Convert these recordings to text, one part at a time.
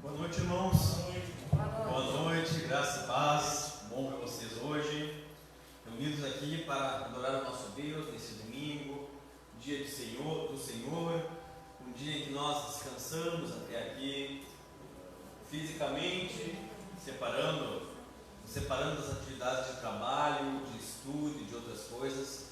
Boa noite, irmãos. Boa noite, graça e paz. Bom para vocês hoje, reunidos aqui para adorar o nosso Deus nesse domingo, dia do Senhor, um dia em que nós descansamos até aqui, fisicamente, separando as atividades de trabalho, de estudo e de outras coisas,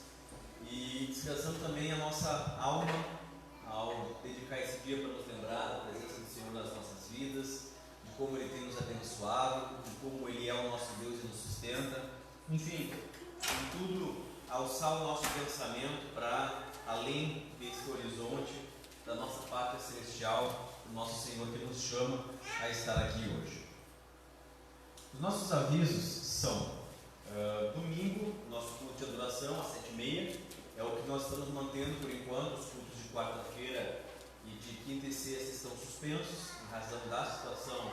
e descansando também a nossa alma ao dedicar esse dia para nos lembrar da presença do Senhor nas nossas vidas, de como Ele tem nos abençoado, de como Ele é o nosso Deus e nos sustenta. Enfim, em tudo, alçar o nosso pensamento para além desse horizonte da nossa pátria celestial, do nosso Senhor que nos chama a estar aqui hoje. Os nossos avisos são: domingo, nosso culto de adoração às 7h30, é o que nós estamos mantendo por enquanto. Os cultos de quarta-feira e de quinta e sexta estão suspensos em razão da situação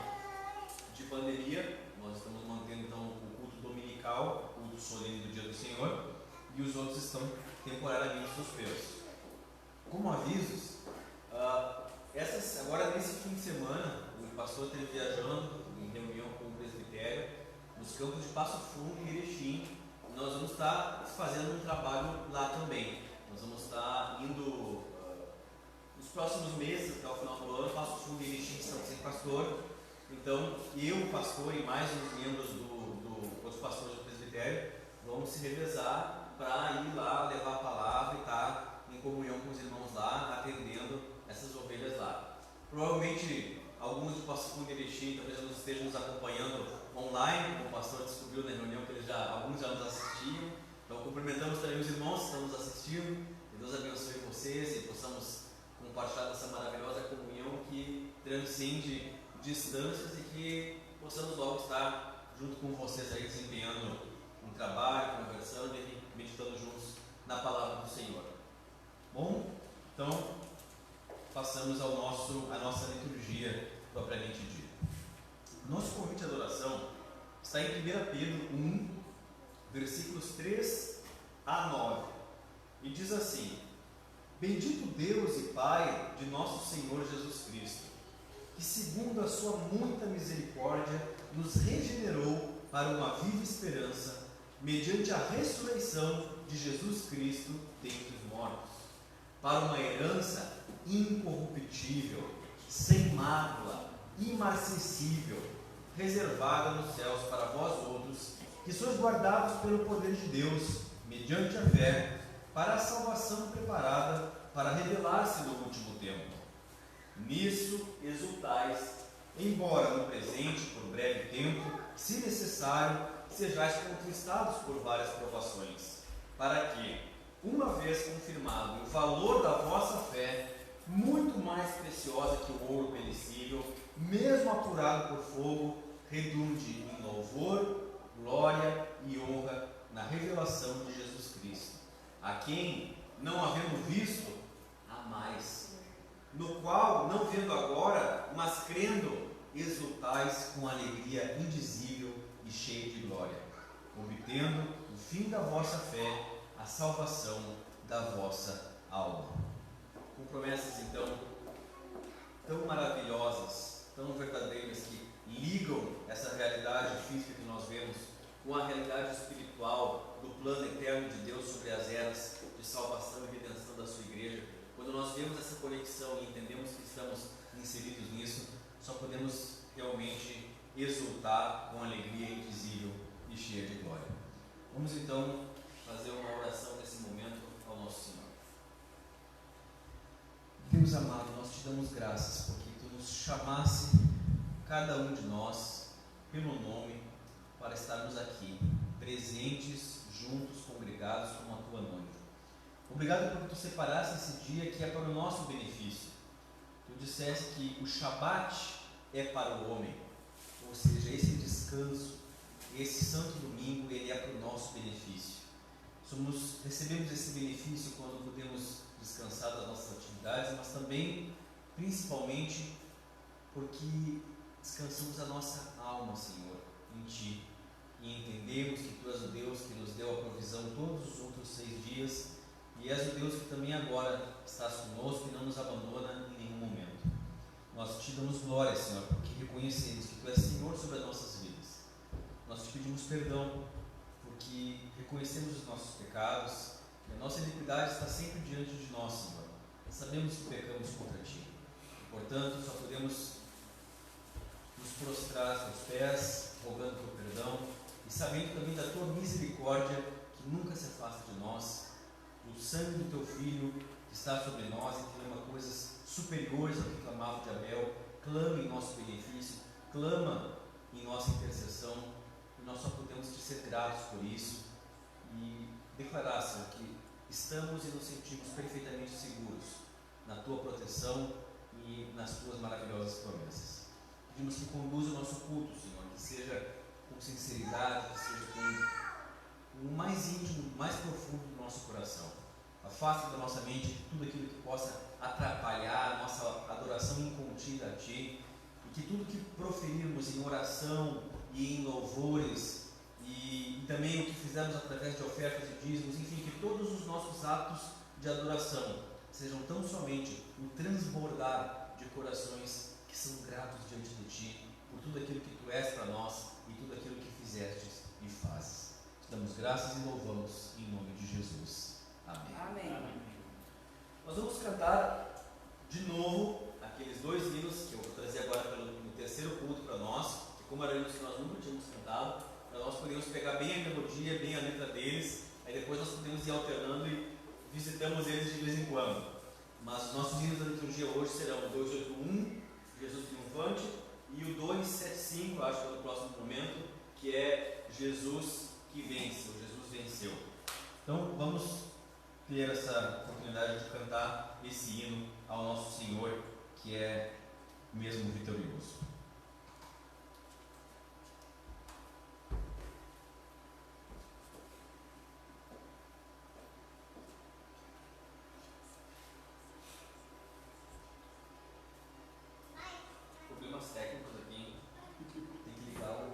de pandemia. Nós estamos mantendo então o culto dominical, o culto solene do Dia do Senhor, e os outros estão temporariamente suspensos. Como avisos, agora nesse fim de semana, o pastor esteve viajando em reunião com o presbitério nos campos de Passo Fundo e Erechim. Nós vamos estar fazendo um trabalho lá também. Nós vamos estar indo nos próximos meses, até o final do ano. Passo Fundo e Erechim estão sem pastor. Então, eu, o pastor e mais uns membros outros pastores do presbitério vamos se revezar para ir lá levar a palavra e estar em comunhão com os irmãos lá, atendendo essas ovelhas lá. Provavelmente alguns do Passo Fundo e Erechim talvez não estejam nos acompanhando online, como o pastor descobriu na reunião que alguns já nos assistiam. Então cumprimentamos também os irmãos que estão nos assistindo, que Deus abençoe vocês e possamos compartilhar dessa maravilhosa comunhão que transcende distâncias e que possamos logo estar junto com vocês aí desempenhando um trabalho, conversando e meditando juntos na palavra do Senhor. Bom, então passamos à nossa liturgia propriamente dita. Nosso convite à adoração está em 1 Pedro 1, versículos 3 a 9, e diz assim: Bendito Deus e Pai de nosso Senhor Jesus Cristo, que segundo a sua muita misericórdia nos regenerou para uma viva esperança, mediante a ressurreição de Jesus Cristo dentre os mortos, para uma herança incorruptível, sem mácula, imarcessível, reservada nos céus para vós outros, que sois guardados pelo poder de Deus, mediante a fé, para a salvação preparada para revelar-se no último tempo. Nisso exultais, embora no presente, por breve tempo, se necessário, sejais contristados por várias provações, para que, uma vez confirmado o valor da vossa fé, muito mais preciosa que o ouro perecível, mesmo apurado por fogo, redunde em louvor, glória e honra na revelação de Jesus Cristo, a quem, não havendo visto, há mais, no qual, não vendo agora, mas crendo, exultais com alegria indizível e cheia de glória, obtendo o fim da vossa fé, a salvação da vossa alma. Com promessas então tão maravilhosas, tão verdadeiras, que ligam essa realidade física que nós vemos com a realidade espiritual do plano eterno de Deus sobre as eras de salvação e redenção da sua igreja. Quando nós vemos essa conexão e entendemos que estamos inseridos nisso, só podemos realmente exultar com alegria indizível e cheia de glória. Vamos então fazer uma oração nesse momento ao nosso Senhor. Deus amado, nós te damos graças porque tu nos chamasse, cada um de nós, pelo nome, para estarmos aqui, presentes, juntos, congregados como a tua noiva. Obrigado porque tu separaste esse dia que é para o nosso benefício. Tu disseste que o Shabat é para o homem, ou seja, esse descanso, esse santo domingo, ele é para o nosso benefício. Recebemos esse benefício quando podemos descansar das nossas atividades, mas também, principalmente, porque descansamos a nossa alma, Senhor, em Ti, e entendemos que Tu és o Deus que nos deu a provisão todos os outros 6 dias, e és o Deus que também agora estás conosco e não nos abandona em nenhum momento. Nós te damos glória, Senhor, porque reconhecemos que Tu és Senhor sobre as nossas vidas. Nós Te pedimos perdão, porque reconhecemos os nossos pecados e a nossa iniquidade está sempre diante de nós, Senhor. Sabemos que pecamos contra Ti. Portanto, só podemos nos prostrar aos Teus pés, rogando Teu perdão e sabendo também da Tua misericórdia, que nunca se afasta de nós, o sangue do Teu Filho que está sobre nós e que clama coisas superiores ao que clamava de Abel, clama em nosso benefício, clama em nossa intercessão, e nós só podemos Te ser gratos por isso e declarar, Senhor, que estamos e nos sentimos perfeitamente seguros na Tua proteção e nas Tuas maravilhosas promessas. Pedimos que conduza o nosso culto, Senhor, que seja com sinceridade, que seja com o mais íntimo, mais profundo do nosso coração. Afasta da nossa mente tudo aquilo que possa atrapalhar a nossa adoração incontida a Ti, e que tudo que proferirmos em oração e em louvores, e também o que fizermos através de ofertas e dízimos, enfim, que todos os nossos atos de adoração sejam tão somente o transbordar de corações que são gratos diante de Ti, por tudo aquilo que Tu és para nós e tudo aquilo que fizestes e fazes. Te damos graças e louvamos em nome de Jesus. Amém. Amém. Nós vamos cantar de novo aqueles dois hinos que eu vou trazer agora no terceiro culto para nós, que como eram hinos que nós nunca tínhamos cantado, para nós podermos pegar bem a melodia, bem a letra deles, aí depois nós podemos ir alternando e visitamos eles de vez em quando. Mas os nossos hinos da liturgia hoje serão o 281, Jesus Triunfante, e o 275, acho que é o próximo momento, que é Jesus que vence, ou Jesus venceu. Então vamos ter essa oportunidade de cantar esse hino ao nosso Senhor, que é mesmo vitorioso. Problemas técnicos aqui, tem que ligar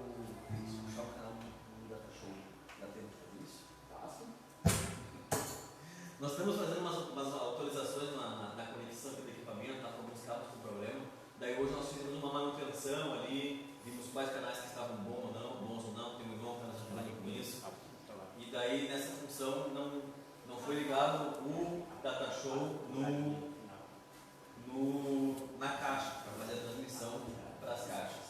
puxar o canal do Data Show. Dá tempo de fazer isso? Nós estamos fazendo umas atualizações na conexão aqui do equipamento, está com alguns cabos com problema. Daí hoje nós fizemos uma manutenção ali, vimos quais canais que estavam bons ou não, tem um irmão que nos ajudou com isso. E daí nessa função não foi ligado o Data Show na caixa, para fazer a transmissão para as caixas.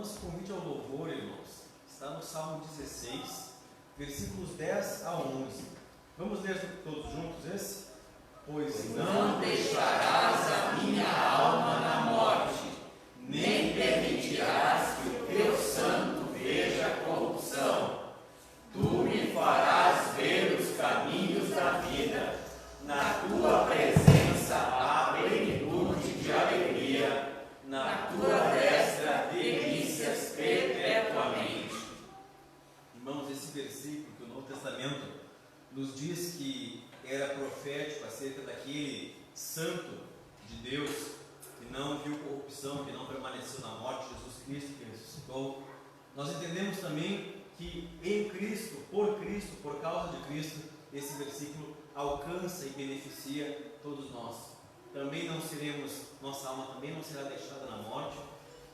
nosso convite ao louvor, irmãos, está no Salmo 16, versículos 10 a 11. Vamos ler todos juntos esse? Pois não deixarás a minha alma na morte, nem permitirás que o teu santo veja a corrupção. Tu me farás ver os caminhos da vida, na tua presença há plenitude de alegria, na tua destra delícias perpetuamente. Irmãos, esse versículo que o Novo Testamento nos diz que era profético acerca daquele santo de Deus que não viu corrupção, que não permaneceu na morte, Jesus Cristo que ressuscitou. Nós entendemos também que em Cristo, por causa de Cristo, esse versículo alcança e beneficia todos nós. Também não seremos, nossa alma também não será deixada na morte,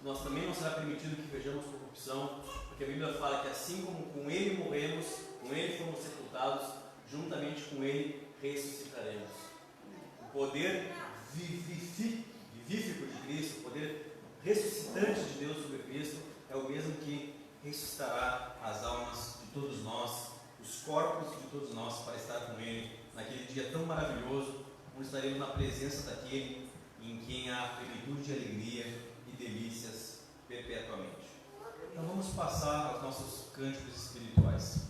nós também não será permitido que vejamos corrupção, porque a Bíblia fala que assim como com Ele morremos, com Ele fomos sepultados, juntamente com Ele ressuscitaremos. O poder vivífico de Cristo, o poder ressuscitante de Deus sobre Cristo, é o mesmo que ressuscitará as almas de todos nós, os corpos de todos nós, para estar com Ele naquele dia tão maravilhoso, onde estaremos na presença daquele em quem há plenitude de alegria e delícias perpetuamente. Então vamos passar aos nossos cânticos espirituais.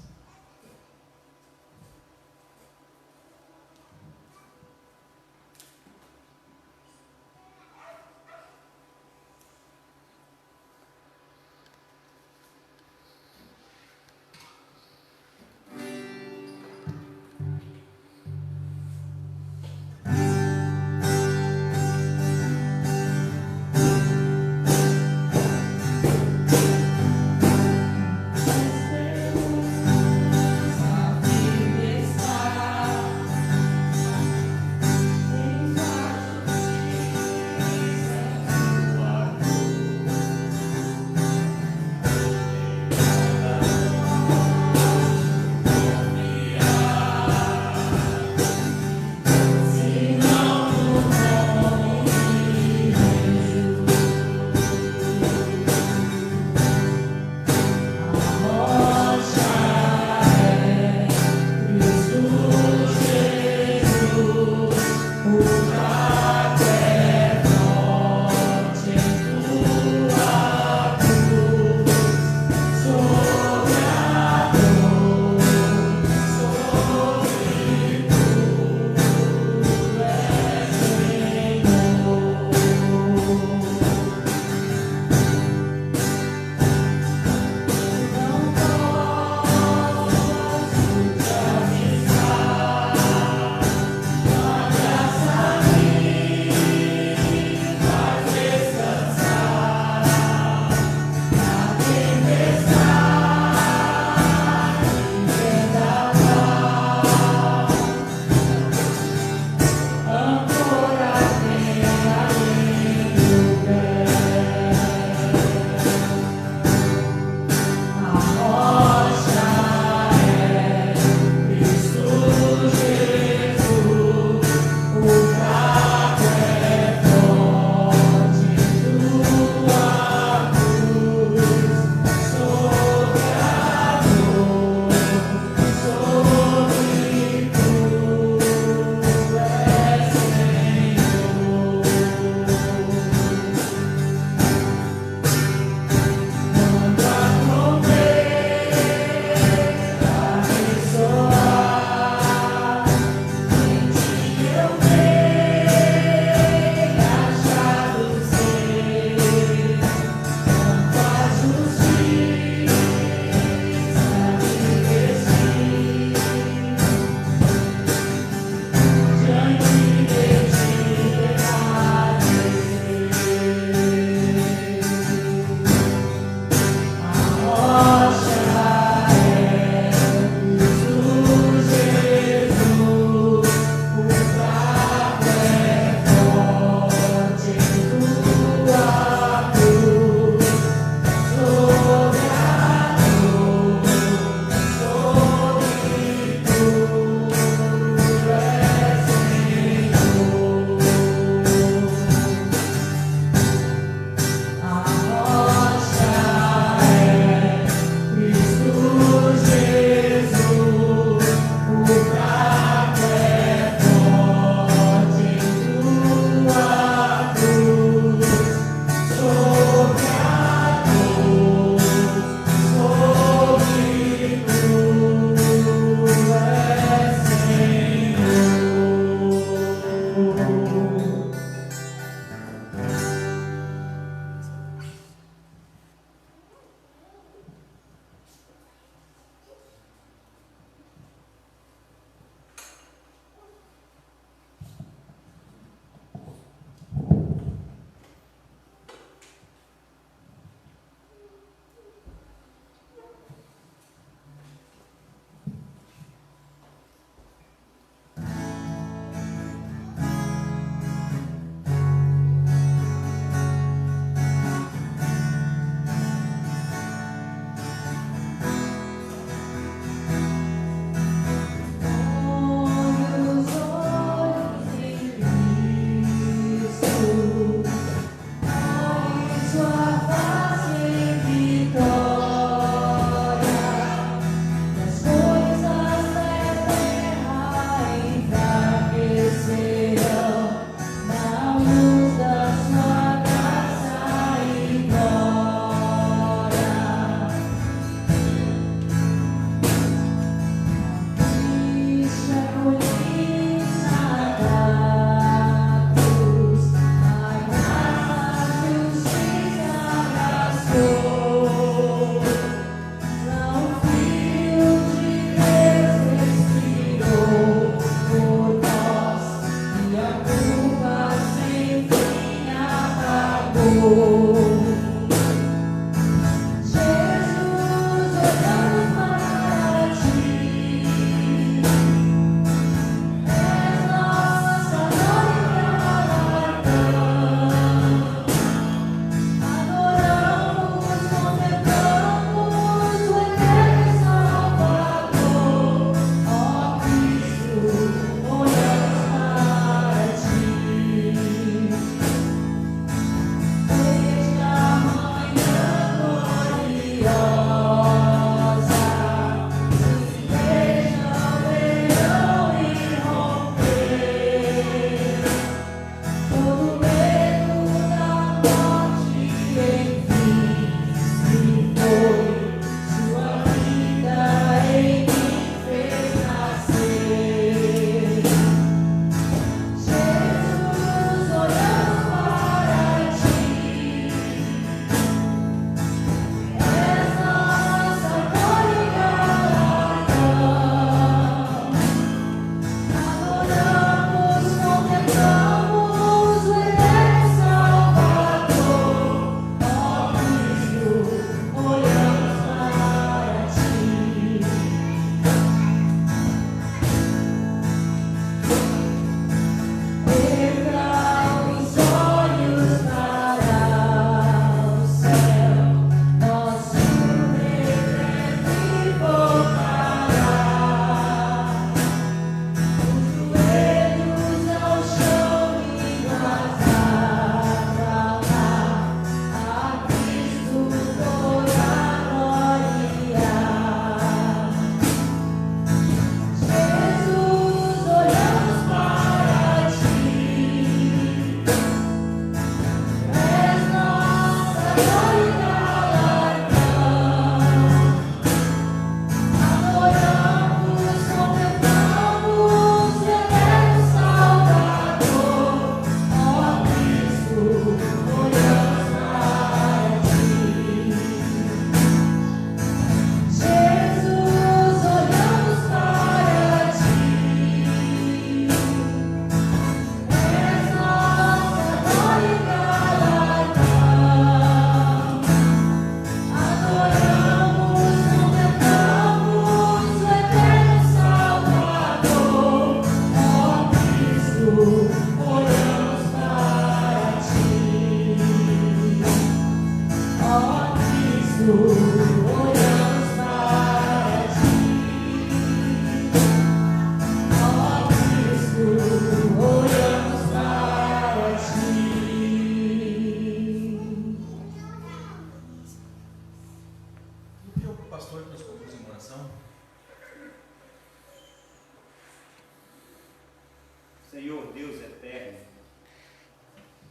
Senhor Deus eterno,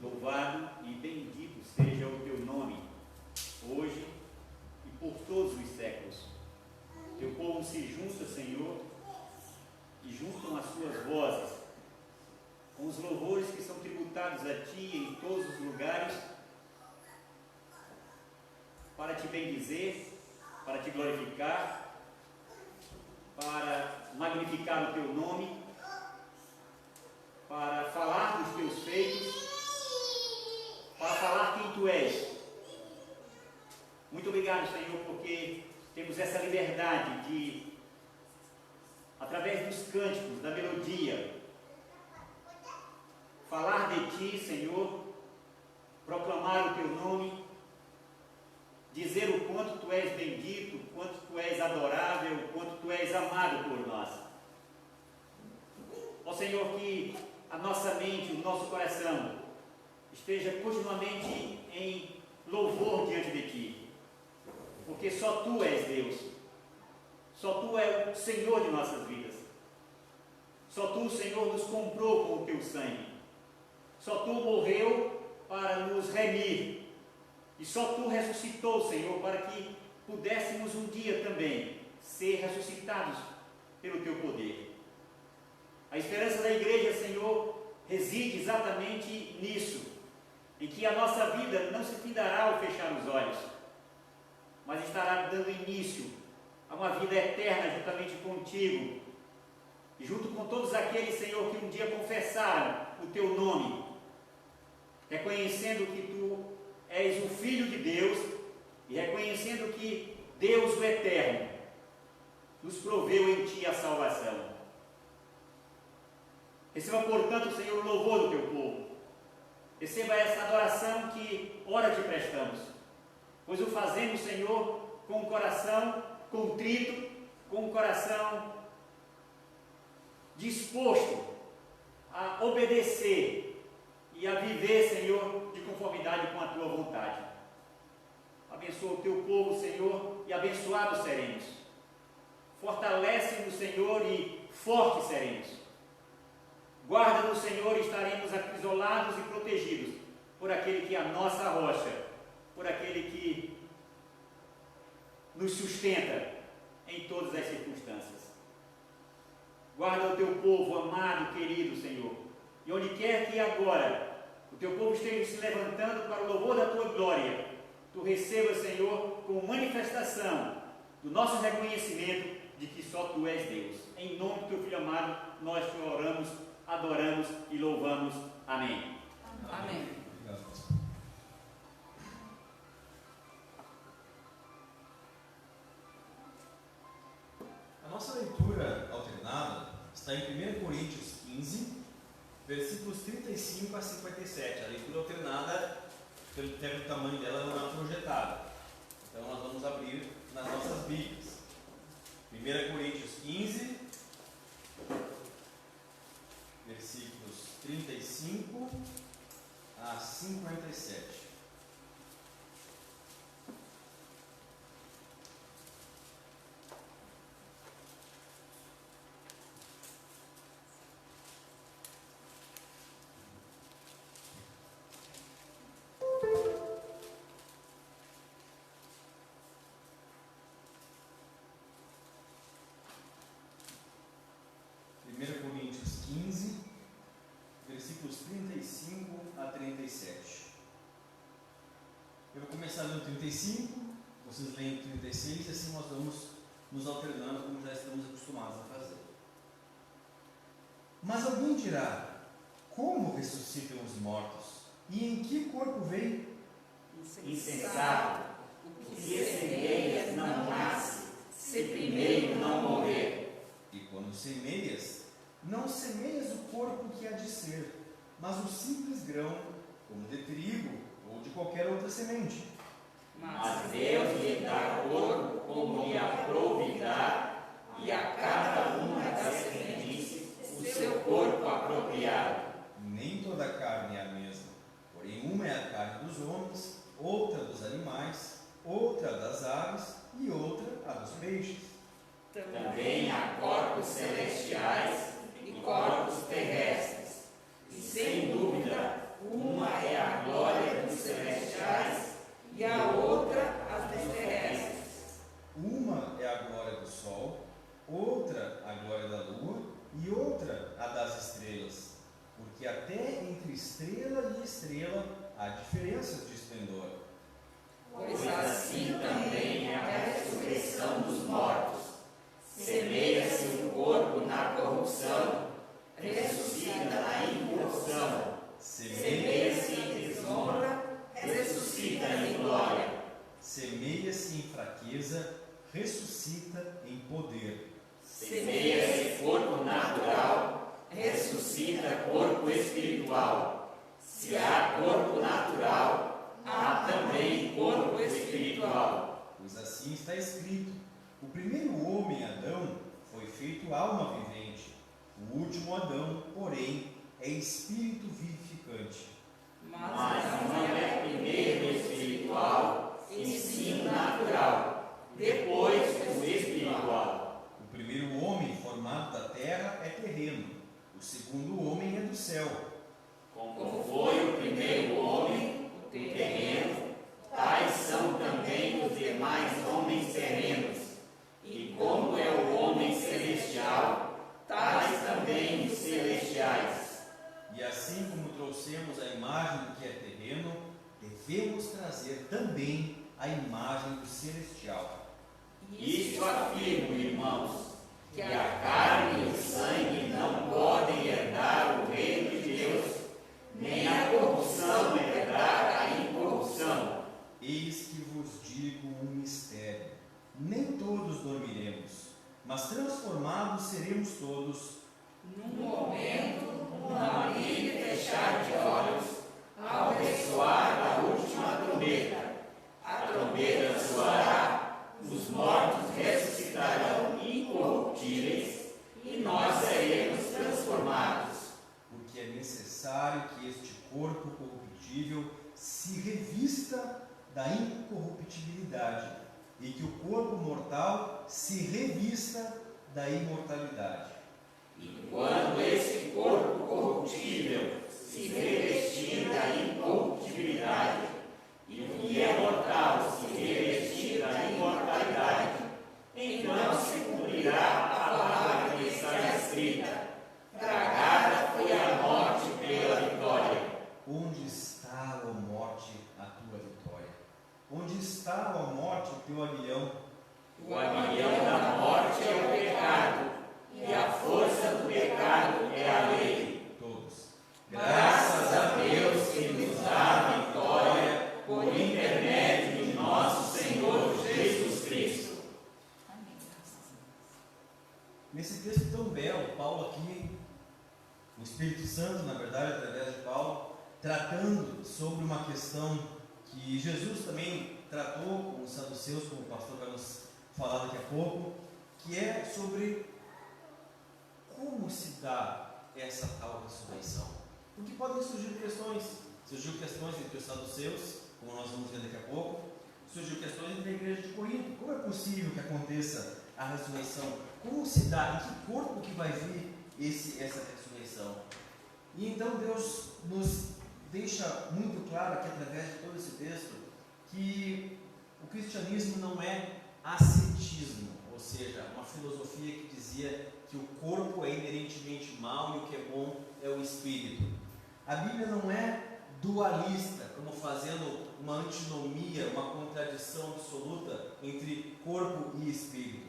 louvado e bendito seja o teu nome, hoje e por todos os séculos. Teu povo se junta, Senhor, e juntam as suas vozes, com os louvores que são tributados a Ti em todos os lugares, para Te bendizer, para Te glorificar, para magnificar o Teu nome, para falar dos Teus feitos, para falar quem Tu és. Muito obrigado, Senhor, porque temos essa liberdade de, através dos cânticos, da melodia, falar de Ti, Senhor, proclamar o Teu nome, dizer o quanto Tu és bendito, o quanto Tu és adorável, o quanto Tu és amado por nós. Ó Senhor, que a nossa mente, o nosso coração esteja continuamente em louvor só Tu és Deus. Só Tu é o Senhor de nossas vidas. Só Tu, Senhor, nos comprou com o Teu sangue. Só Tu morreu para nos remir. E só Tu ressuscitou, Senhor, para que pudéssemos um dia também ser ressuscitados pelo Teu poder. A esperança da igreja, Senhor, reside exatamente nisso, em que a nossa vida não se findará ao fechar os olhos, mas estará dando início a uma vida eterna juntamente contigo, e junto com todos aqueles, Senhor, que um dia confessaram o Teu nome, reconhecendo que Tu és o Filho de Deus e reconhecendo que Deus, o Eterno, nos proveu em Ti a salvação. Receba, portanto, Senhor, o louvor do Teu povo. Receba essa adoração que ora Te prestamos, pois o fazemos, Senhor, com o coração contrito, com o coração disposto a obedecer e a viver, Senhor, de conformidade com a Tua vontade. Abençoa o Teu povo, Senhor, e abençoados seremos. Fortalece-nos, Senhor, e fortes seremos. Guarda-nos, Senhor, e estaremos isolados e protegidos por aquele que é a nossa rocha, por aquele que nos sustenta em todas as circunstâncias. Guarda o Teu povo amado, querido, Senhor, e onde quer que agora o Teu povo esteja se levantando para o louvor da Tua glória, Tu receba, Senhor, como manifestação do nosso reconhecimento de que só Tu és Deus. Em nome do Teu Filho amado, nós Te oramos, adoramos e louvamos. Amém. Amém. A nossa leitura alternada está em 1 Coríntios 15, versículos 35 a 57. A leitura alternada, pelo tamanho dela, não é projetada. Então nós vamos abrir nas nossas Bíblias. 1 Coríntios 15, versículos 35 a 57. Coríntios 15, versículos 35 a 37. Eu vou começar lendo 35, vocês leem 36 e assim nós vamos nos alternando como já estamos acostumados a fazer. Mas alguém dirá: como ressuscitam os mortos? E em que corpo vem? Insensato, o que semeias não nasce, se primeiro não morrer. E quando semeias, não semeias o corpo que há de ser, mas o simples grão, como de trigo ou de qualquer outra semente. Mas Deus lhe dá corpo como lhe aprouve dar, e a cada uma das sementes o seu corpo apropriado. Nem toda a carne é a mesma, porém uma é a carne dos homens, outra dos animais, outra das aves e outra a dos peixes. Também há corpos celestiais e corpos terrestres, e sem dúvida, uma é a glória dos celestiais e a outra as dos terrestres. Uma é a glória do sol, outra a glória da lua e outra a das estrelas, porque até entre estrela e estrela há diferenças de esplendor. Pois assim também é a ressurreição dos mortos. Semeia-se o corpo na corrupção, ressuscita na incorrupção. Semeia-se em desonra, ressuscita em glória. Semeia-se em fraqueza, ressuscita em poder. Semeia-se corpo natural, ressuscita corpo espiritual. Se há corpo natural, há também corpo espiritual. Pois assim está escrito: o primeiro homem, Adão, foi feito alma vivente. O último Adão, porém, é espírito vivificante. Mas não é primeiro espiritual, e sim natural. devemos trazer também a imagem do celestial. Isto afirmo, irmãos, que a carne e o sangue não podem herdar o reino de Deus, nem a corrupção herdar a incorrupção. Eis que vos digo um mistério: nem todos dormiremos, mas transformados seremos todos. Num momento, num abrir e fechar de olhos, ao ressoar da última trombeta. A trombeta soará, os mortos ressuscitarão incorruptíveis, e nós seremos transformados. Porque é necessário que este corpo corruptível se revista da incorruptibilidade, e que o corpo mortal se revista da imortalidade. E quando esse corpo corruptível se revestir da incorruptibilidade, e o que é mortal se revestir da imortalidade, então se cumprirá a palavra que está escrita: tragada foi a morte pela vitória. Onde está, ó morte, a tua vitória? Onde está, ó morte, o teu aguilhão? O aguilhão da morte é o pecado, e a força do pecado é a lei. Todos. Graças a Deus que nos dá a vitória por intermédio de nosso Senhor Jesus Cristo. Nesse texto tão belo, Paulo aqui, o Espírito Santo, na verdade, através de Paulo, tratando sobre uma questão que Jesus também tratou com os saduceus, como o pastor vai nos falar daqui a pouco, que é sobre como se dá essa tal ressurreição. Porque podem surgir questões. Surgiu questões entre os saduceus, como nós vamos ver daqui a pouco. Surgiu questões entre a igreja de Corinto. Como é possível que aconteça a ressurreição? Como se dá? Em que corpo que vai vir essa ressurreição? E então Deus nos deixa muito claro aqui, através de todo esse texto, que o cristianismo não é ascetismo, ou seja, uma filosofia que dizia que o corpo é inerentemente mau e o que é bom é o espírito. A Bíblia não é dualista, como fazendo uma antinomia, uma contradição absoluta entre corpo e espírito.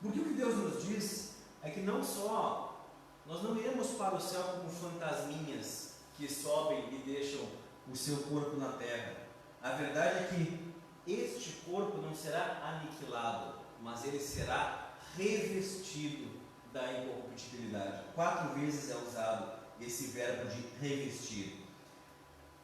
Porque o que Deus nos diz é que não só nós não iremos para o céu como fantasminhas que sobem e deixam o seu corpo na terra. A verdade é que este corpo não será aniquilado, mas ele será revestido da incorruptibilidade. 4 vezes é usado esse verbo de revestir.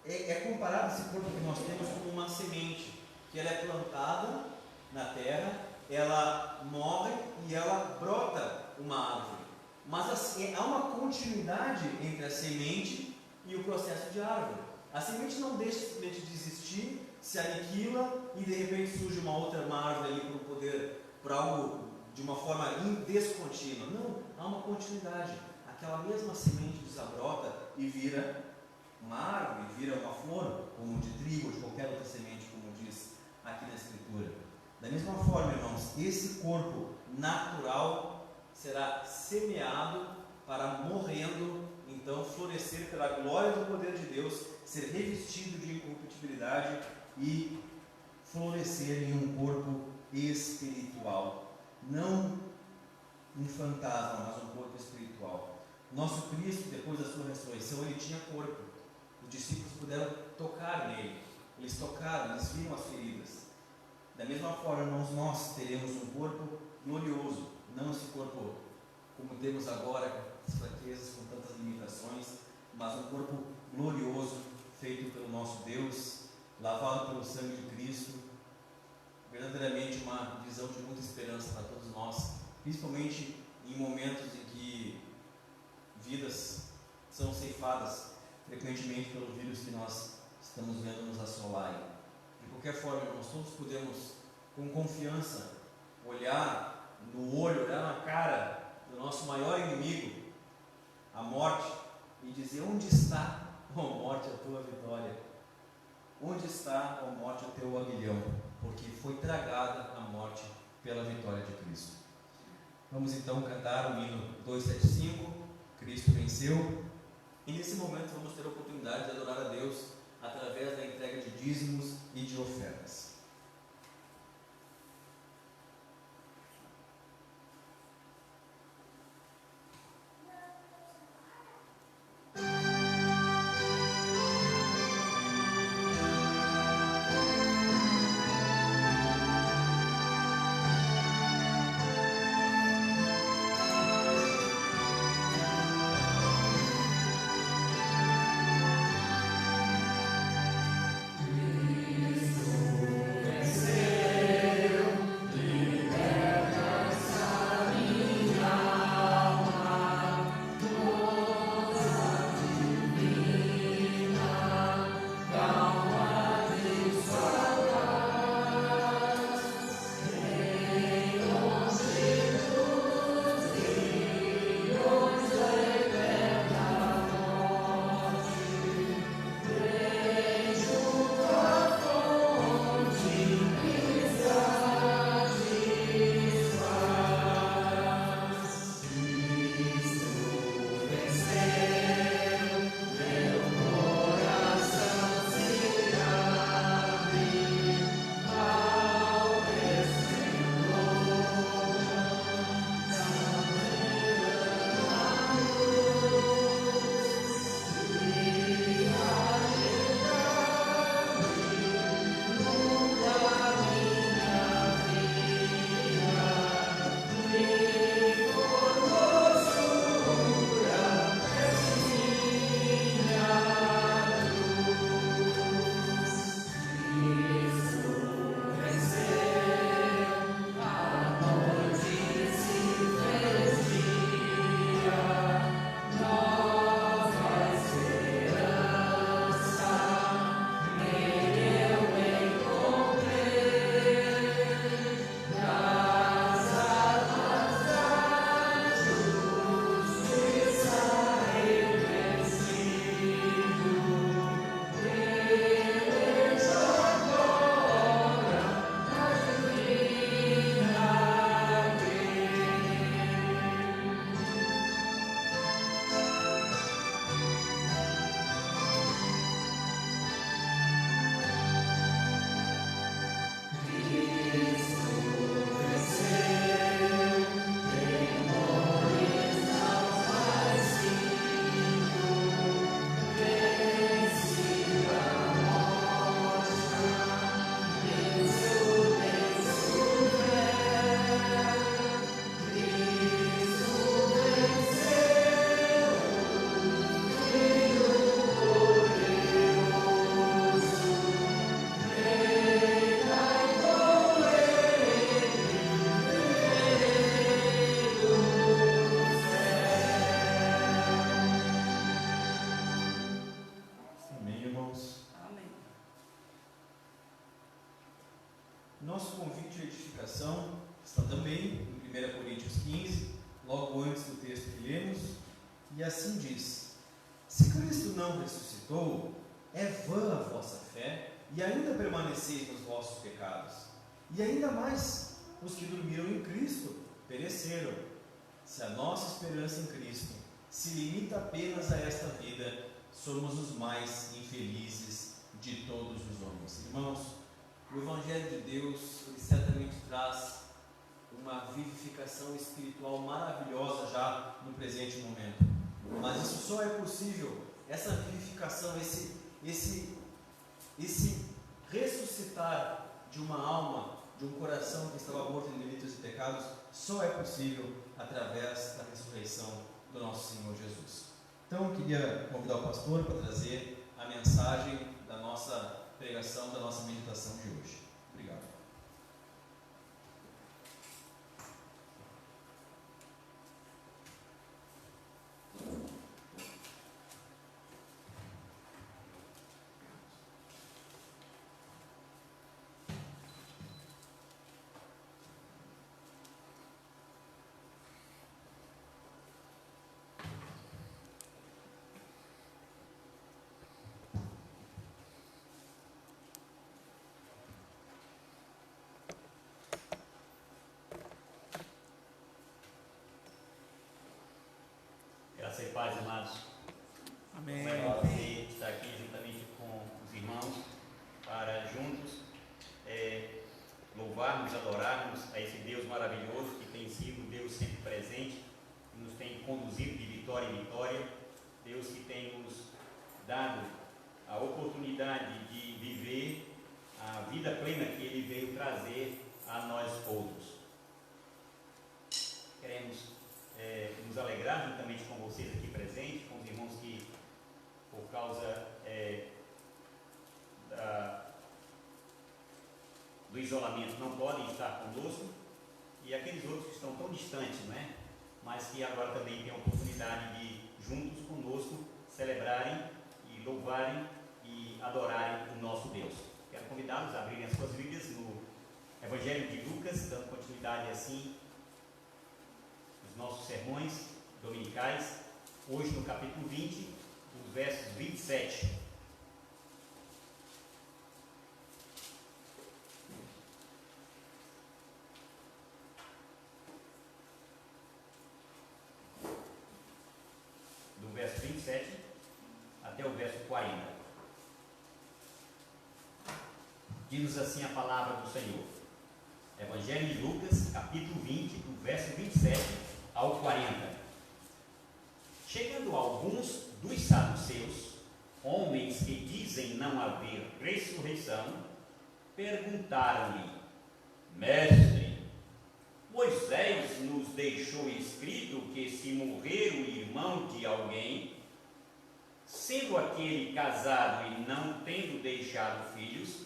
É comparado esse corpo que nós temos com uma semente, que ela é plantada na terra, ela morre e ela brota uma árvore. Mas assim, há uma continuidade entre a semente e o processo de árvore. A semente não deixa simplesmente de existir, se aniquila e de repente surge uma outra árvore ali por algo de uma forma descontínua. Não, há uma continuidade. Aquela mesma semente desabrota e vira uma árvore, vira uma flor, como de trigo ou de qualquer outra semente, como diz aqui na Escritura. Da mesma forma, irmãos, esse corpo natural será semeado para, morrendo, então florescer pela glória do poder de Deus, ser revestido de incorruptibilidade e florescer em um corpo espiritual. Não um fantasma, mas um corpo espiritual. Nosso Cristo, depois da sua ressurreição, ele tinha corpo. Os discípulos puderam tocar nele. Eles tocaram, eles viram as feridas. Da mesma forma, irmãos, nós teremos um corpo glorioso. Não esse corpo como temos agora, com as fraquezas, com tantas limitações, mas um corpo glorioso, feito pelo nosso Deus, lavado pelo sangue de Cristo. Verdadeiramente uma visão de muita esperança para todos nós, principalmente em momentos em que vidas são ceifadas frequentemente pelo vírus que nós estamos vendo nos assolar. De qualquer forma, nós todos podemos com confiança olhar no olho, olhar na cara do nosso maior inimigo, a morte, e dizer: onde está, ó morte, a tua vitória? Onde está, ó morte, o teu aguilhão? Porque foi tragada a morte pela vitória de Cristo. Vamos então cantar o hino 275, Cristo venceu. E nesse momento vamos ter a oportunidade de adorar a Deus através da entrega de dízimos e de ofertas. Nosso convite à edificação está também em 1 Coríntios 15, logo antes do texto que lemos, e assim diz: se Cristo não ressuscitou, é vã a vossa fé, e ainda permaneceis nos vossos pecados. E ainda mais, os que dormiram em Cristo pereceram. Se a nossa esperança em Cristo se limita apenas a esta vida, somos os mais infelizes de todos os homens. Irmãos, o Evangelho de Deus, ele certamente traz uma vivificação espiritual maravilhosa já no presente momento. Mas isso só é possível, essa vivificação, esse ressuscitar de uma alma, de um coração que estava morto em delitos e pecados, só é possível através da ressurreição do nosso Senhor Jesus. Então eu queria convidar o pastor para trazer a mensagem da nossa pregação, da nossa meditação de hoje. Obrigado. presente, que nos tem conduzido de vitória em vitória. Deus que tem nos dado a oportunidade de viver a vida plena que Ele veio trazer a nós outros. Queremos nos alegrar juntamente com vocês aqui presentes, com os irmãos que, por causa do isolamento, não podem estar conosco, e aqueles outros que estão tão distantes, não é? Mas que agora também têm a oportunidade de, juntos conosco, celebrarem e louvarem e adorarem o nosso Deus. Quero convidá-los a abrirem as suas Bíblias no Evangelho de Lucas, dando continuidade assim os nossos sermões dominicais, hoje no capítulo 20, os versos 27. Do verso 27 até o verso 40. Diz-nos assim a palavra do Senhor. Evangelho de Lucas, capítulo 20, do verso 27 ao 40. Chegando alguns dos saduceus, homens que dizem não haver ressurreição, perguntaram-lhe: Mestre, Moisés nos deixou escrito que se morrer o irmão de alguém, sendo aquele casado e não tendo deixado filhos,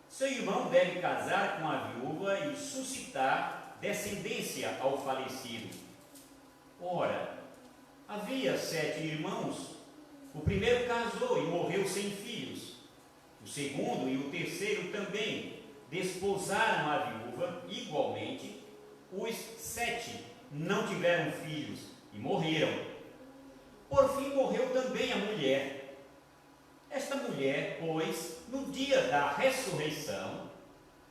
seu irmão deve casar com a viúva e suscitar descendência ao falecido. Ora, havia 7 irmãos. O primeiro casou e morreu sem filhos. O segundo e o terceiro também desposaram a viúva igualmente. Os 7 não tiveram filhos e morreram. Por fim morreu também a mulher. Esta mulher, pois, no dia da ressurreição,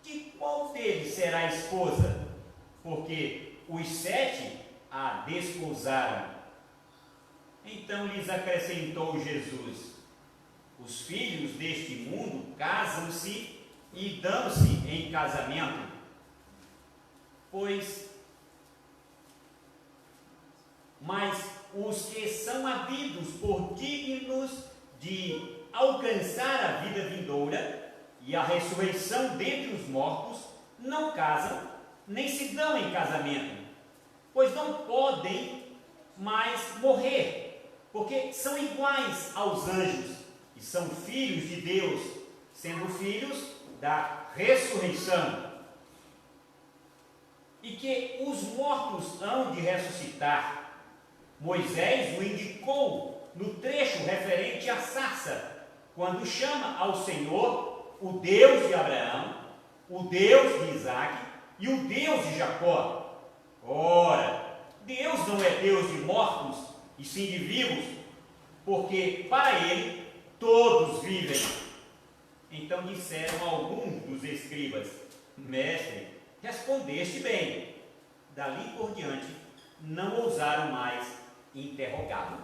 de qual deles será a esposa? Porque os 7 a desposaram. Então lhes acrescentou Jesus: os filhos deste mundo casam-se e dão-se em casamento, mas os que são havidos por dignos de alcançar a vida vindoura e a ressurreição dentre os mortos, não casam, nem se dão em casamento, pois não podem mais morrer, porque são iguais aos anjos e são filhos de Deus, sendo filhos da ressurreição. E que os mortos hão de ressuscitar. Moisés o indicou no trecho referente à sarça, quando chama ao Senhor o Deus de Abraão, o Deus de Isaque e o Deus de Jacó. Ora, Deus não é Deus de mortos, e sim de vivos, porque para Ele todos vivem. Então disseram alguns dos escribas: Mestre, respondeste bem. Dali por diante não ousaram mais interrogá-lo.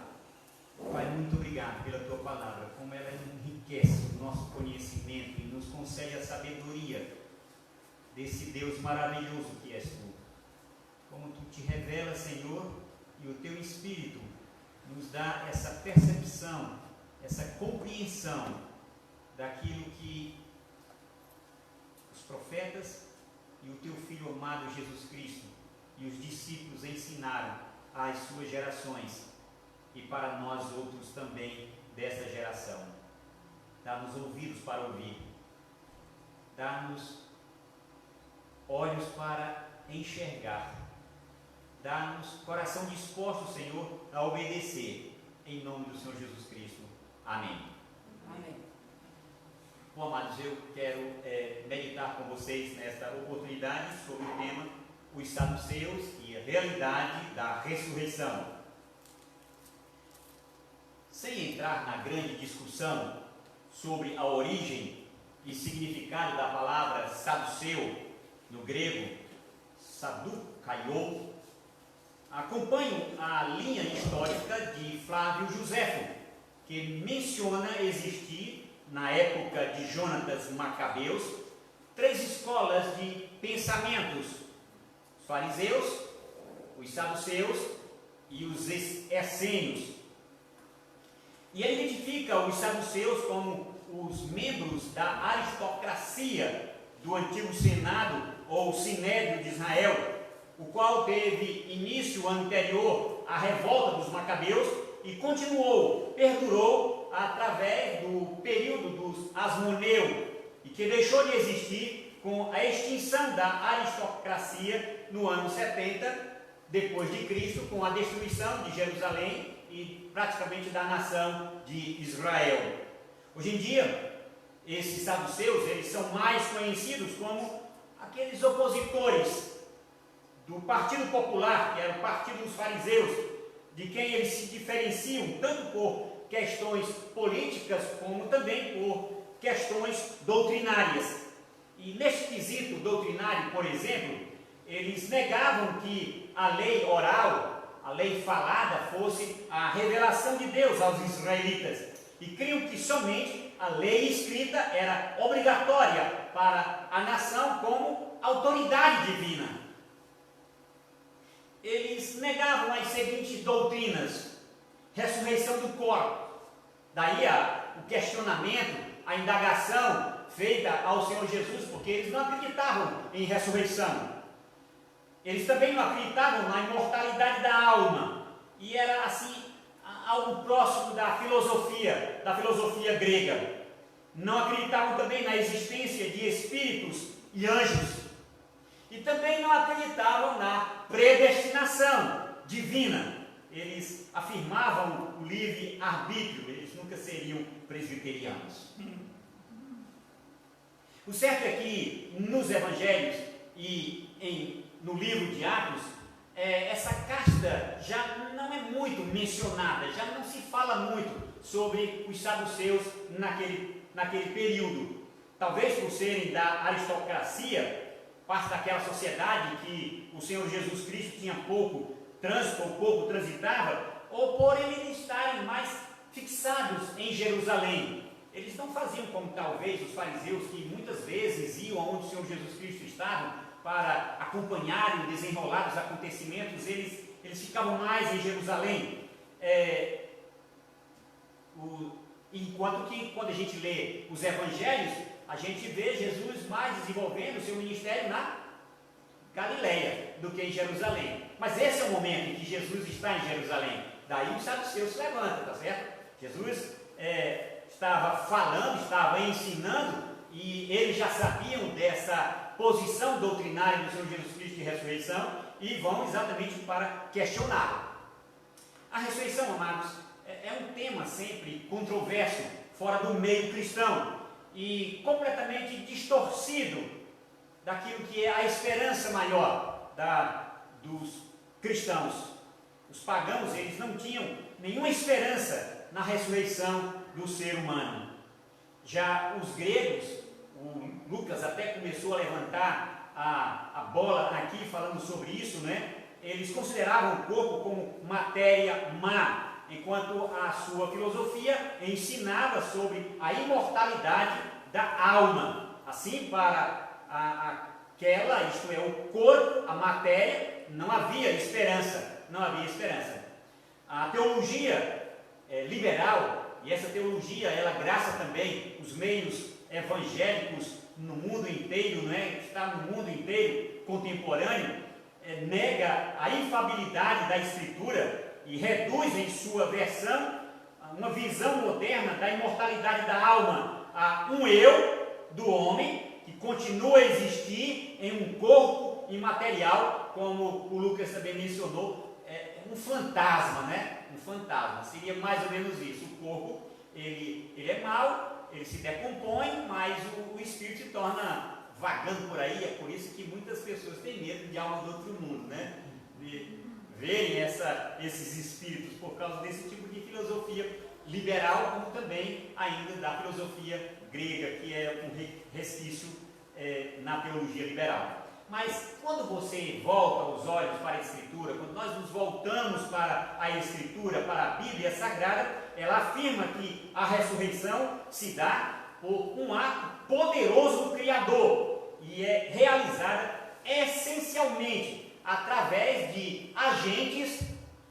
Pai, muito obrigado pela tua palavra, como ela enriquece o nosso conhecimento e nos concede a sabedoria desse Deus maravilhoso que és tu. Como tu te revelas, Senhor, e o teu Espírito nos dá essa percepção, essa compreensão daquilo que os profetas e o teu Filho amado Jesus Cristo e os discípulos ensinaram às suas gerações e para nós outros também dessa geração. Dá-nos ouvidos para ouvir, dá-nos olhos para enxergar, dá-nos coração disposto, Senhor, a obedecer, em nome do Senhor Jesus Cristo. Amém. Amém. Bom, amados, eu quero meditar com vocês nesta oportunidade sobre o tema os saduceus e a realidade da ressurreição. Sem entrar na grande discussão sobre a origem e significado da palavra saduceu, no grego sadukaiou, acompanho a linha histórica de Flávio Joséfo, que menciona existir, na época de Jonatas Macabeus, 3 escolas de pensamentos: os fariseus, os saduceus e os essênios. E ele identifica os saduceus como os membros da aristocracia do antigo Senado ou Sinédrio de Israel, o qual teve início anterior à revolta dos Macabeus e perdurou através do período dos Asmoneu, e que deixou de existir com a extinção da aristocracia no ano 70 depois de Cristo, com a destruição de Jerusalém e praticamente da nação de Israel. Hoje em dia, esses saduceus, eles são mais conhecidos como aqueles opositores do Partido Popular, que era o Partido dos Fariseus, de quem eles se diferenciam tanto por questões políticas como também por questões doutrinárias. E neste quesito doutrinário, por exemplo, eles negavam que a lei oral, a lei falada, fosse a revelação de Deus aos israelitas, e criam que somente a lei escrita era obrigatória para a nação como autoridade divina. Eles negavam as seguintes doutrinas: ressurreição do corpo, daí o questionamento, a indagação feita ao Senhor Jesus, porque eles não acreditavam em ressurreição. Eles também não acreditavam na imortalidade da alma, e era assim algo próximo da filosofia grega. Não acreditavam também na existência de espíritos e anjos, e também não acreditavam na predestinação divina. Eles afirmavam o livre-arbítrio, eles nunca seriam presbiterianos. O certo é que nos evangelhos e no livro de Atos, essa casta já não é muito mencionada, já não se fala muito sobre os saduceus naquele período. Talvez por serem da aristocracia, parte daquela sociedade que o Senhor Jesus Cristo tinha pouco trânsito ou pouco transitava, ou por eles estarem mais fixados em Jerusalém. Eles não faziam como talvez os fariseus, que muitas vezes iam aonde o Senhor Jesus Cristo estava para acompanhar o desenrolar dos acontecimentos. Eles ficavam mais em Jerusalém. Enquanto que quando a gente lê os evangelhos, a gente vê Jesus mais desenvolvendo o seu ministério na Galileia do que em Jerusalém. Mas esse é o momento em que Jesus está em Jerusalém. Daí os saduceus se levantam, tá certo? Jesus estava falando, estava ensinando, e eles já sabiam dessa posição doutrinária do Senhor Jesus Cristo de ressurreição e vão exatamente para questioná-lo. A ressurreição, amados, é um tema sempre controverso fora do meio cristão e completamente distorcido daquilo que é a esperança maior dos cristãos. Os pagãos, eles não tinham nenhuma esperança na ressurreição do ser humano. Já os gregos, o Lucas até começou a levantar a bola aqui falando sobre isso, né? Eles consideravam o corpo como matéria má, enquanto a sua filosofia ensinava sobre a imortalidade da alma. Assim, para aquela, isto é, o corpo, a matéria, não havia esperança, não havia esperança. A teologia liberal, e essa teologia, ela graça também os meios evangélicos no mundo inteiro, né? Está no mundo inteiro contemporâneo, nega a infalibilidade da Escritura e reduz em sua versão uma visão moderna da imortalidade da alma a um eu do homem que continua a existir em um corpo imaterial, como o Lucas também mencionou, um fantasma, né? Um fantasma, seria mais ou menos isso. O corpo, ele é mau, ele se decompõe, mas o espírito se torna vagando por aí. É por isso que muitas pessoas têm medo de almas do outro mundo, né? De verem esses espíritos, por causa desse tipo de filosofia liberal, como também ainda da filosofia grega, que é um resquício na teologia liberal. Mas quando você volta os olhos para a Escritura, quando nós nos voltamos para a Escritura, para a Bíblia Sagrada, ela afirma que a ressurreição se dá por um ato poderoso do Criador e é realizada essencialmente através de agentes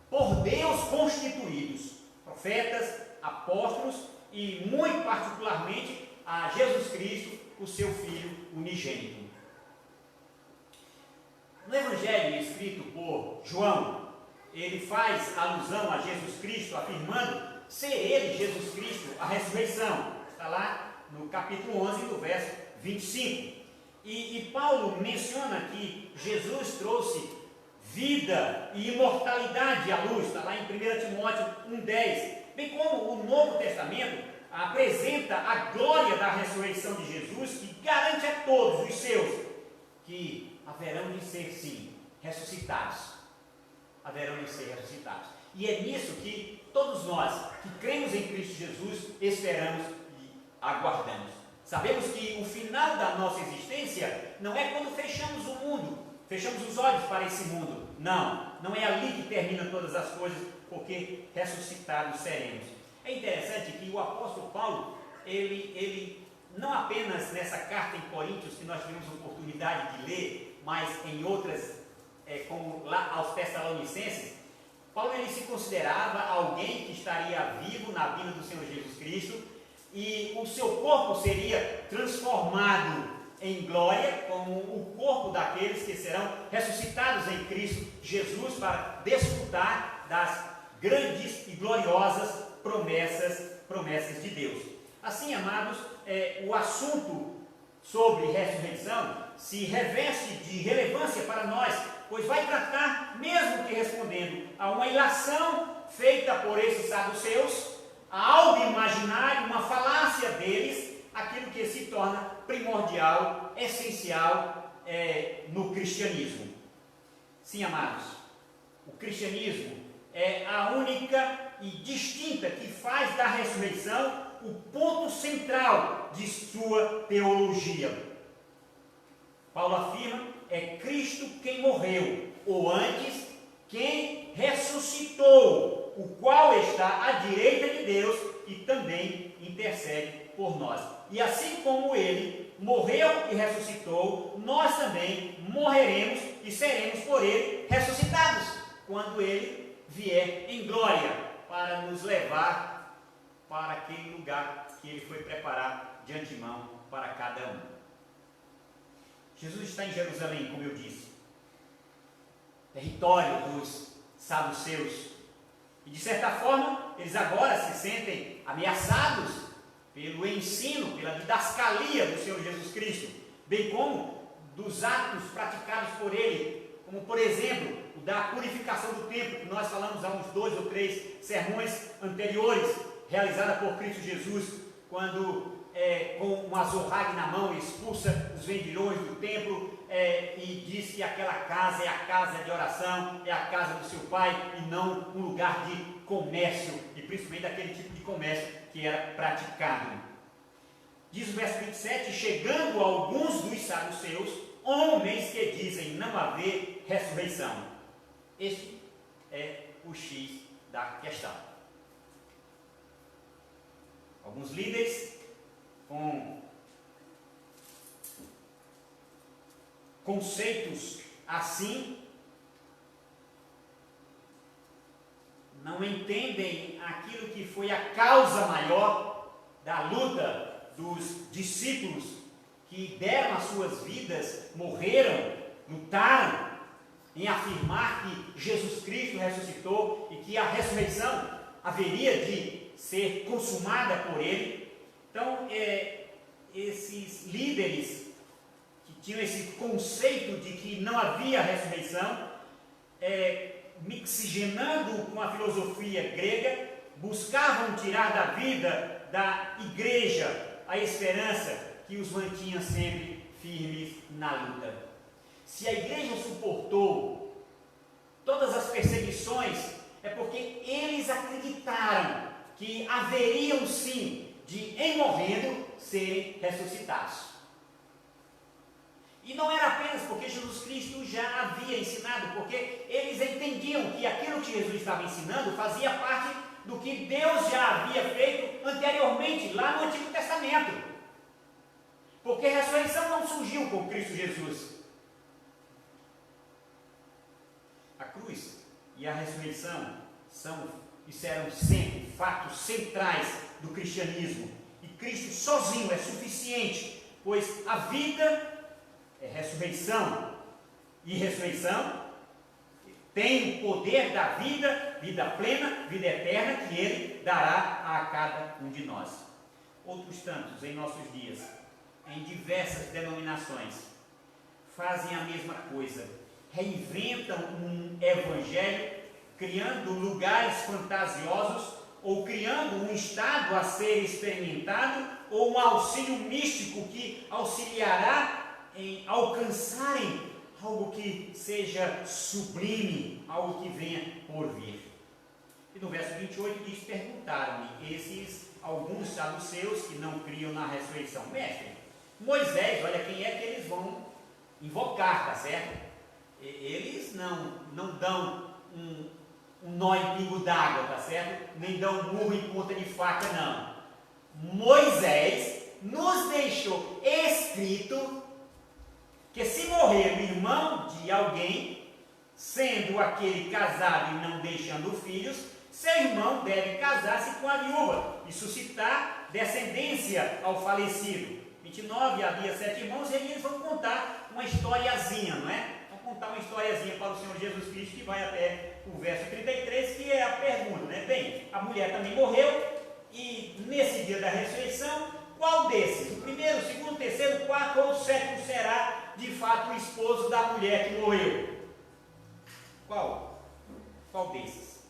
por Deus constituídos, profetas, apóstolos e, muito particularmente, a Jesus Cristo, o seu Filho unigênito. No Evangelho escrito por João, ele faz alusão a Jesus Cristo, afirmando ser ele, Jesus Cristo, a ressurreição. Está lá no capítulo 11, no verso 25. E Paulo menciona que Jesus trouxe vida e imortalidade à luz. Está lá em 1 Timóteo 1,10. Bem como o Novo Testamento apresenta a glória da ressurreição de Jesus, que garante a todos os seus que haverão de ser, sim, ressuscitados. Haverão de ser ressuscitados. E é nisso que todos nós que cremos em Cristo Jesus esperamos e aguardamos. Sabemos que o final da nossa existência não é quando fechamos o mundo, fechamos os olhos para esse mundo. Não é ali que terminam todas as coisas, porque ressuscitados seremos. É interessante que o apóstolo Paulo, ele não apenas nessa carta em Coríntios, que nós tivemos a oportunidade de ler, mas em outras, como lá aos Tessalonicenses, Paulo ele se considerava alguém que estaria vivo na vinda do Senhor Jesus Cristo, e o seu corpo seria transformado em glória, como o corpo daqueles que serão ressuscitados em Cristo Jesus, para desfrutar das grandes e gloriosas promessas de Deus. Assim, amados, o assunto sobre ressurreição se reveste de relevância para nós, pois vai tratar, mesmo que respondendo a uma ilação feita por esses saduceus, a algo imaginário, uma falácia deles, aquilo que se torna primordial, essencial no cristianismo. Sim, amados, o cristianismo é a única e distinta que faz da ressurreição o ponto central de sua teologia. Paulo afirma, é Cristo quem morreu, ou antes, quem ressuscitou, o qual está à direita de Deus e também intercede por nós. E assim como ele morreu e ressuscitou, nós também morreremos e seremos por ele ressuscitados, quando ele vier em glória para nos levar para aquele lugar que ele foi preparar de antemão para cada um. Jesus está em Jerusalém, como eu disse, território dos saduceus, e de certa forma eles agora se sentem ameaçados pelo ensino, pela didascalia do Senhor Jesus Cristo, bem como dos atos praticados por ele, como por exemplo o da purificação do templo, que nós falamos há uns 2 ou 3 sermões anteriores, realizada por Cristo Jesus, quando com um azorrague na mão expulsa os vendilhões do templo e diz que aquela casa é a casa de oração, é a casa do seu pai e não um lugar de comércio, e principalmente daquele tipo de comércio que era praticado. Diz o verso 27, chegando alguns dos saduceus, homens que dizem não haver ressurreição. Este é o X da questão. Alguns líderes com conceitos assim não entendem aquilo que foi a causa maior da luta dos discípulos que deram as suas vidas, morreram, lutaram em afirmar que Jesus Cristo ressuscitou e que a ressurreição haveria de ser consumada por ele. Então, esses líderes que tinham esse conceito de que não havia ressurreição, mixigenando com a filosofia grega, buscavam tirar da vida da igreja a esperança que os mantinha sempre firmes na luta. Se a igreja suportou todas as perseguições, é porque eles acreditaram que haveriam sim de, em morrendo, serem ressuscitados. E não era apenas porque Jesus Cristo já havia ensinado, porque eles entendiam que aquilo que Jesus estava ensinando fazia parte do que Deus já havia feito anteriormente, lá no Antigo Testamento. Porque a ressurreição não surgiu com Cristo Jesus. e a ressurreição serão sempre fatos centrais do cristianismo. E Cristo sozinho é suficiente, pois a vida é ressurreição. E ressurreição tem o poder da vida plena, vida eterna, que Ele dará a cada um de nós. Outros tantos em nossos dias, em diversas denominações, fazem a mesma coisa, reinventam um evangelho, criando lugares fantasiosos, ou criando um estado a ser experimentado, ou um auxílio místico que auxiliará em alcançarem algo que seja sublime, algo que venha por vir. E no verso 28 diz: perguntaram-me esses alguns saduceus que não criam na ressurreição: mestre, Moisés, olha quem é que eles vão invocar, tá certo? Eles não dão um nó em pingo d'água, tá certo? Nem dão um murro em ponta de faca, não. Moisés nos deixou escrito que se morrer o irmão de alguém, sendo aquele casado e não deixando filhos, seu irmão deve casar-se com a viúva e suscitar descendência ao falecido. 29, havia 7 irmãos, e eles vão contar uma historiazinha, não é? Vão contar uma historiazinha para o Senhor Jesus Cristo, que vai até o verso 33, que é a pergunta, né? Bem, a mulher também morreu, e nesse dia da ressurreição, qual desses, o primeiro, o segundo, o terceiro, o quarto ou o sétimo será de fato o esposo da mulher que morreu? Qual desses?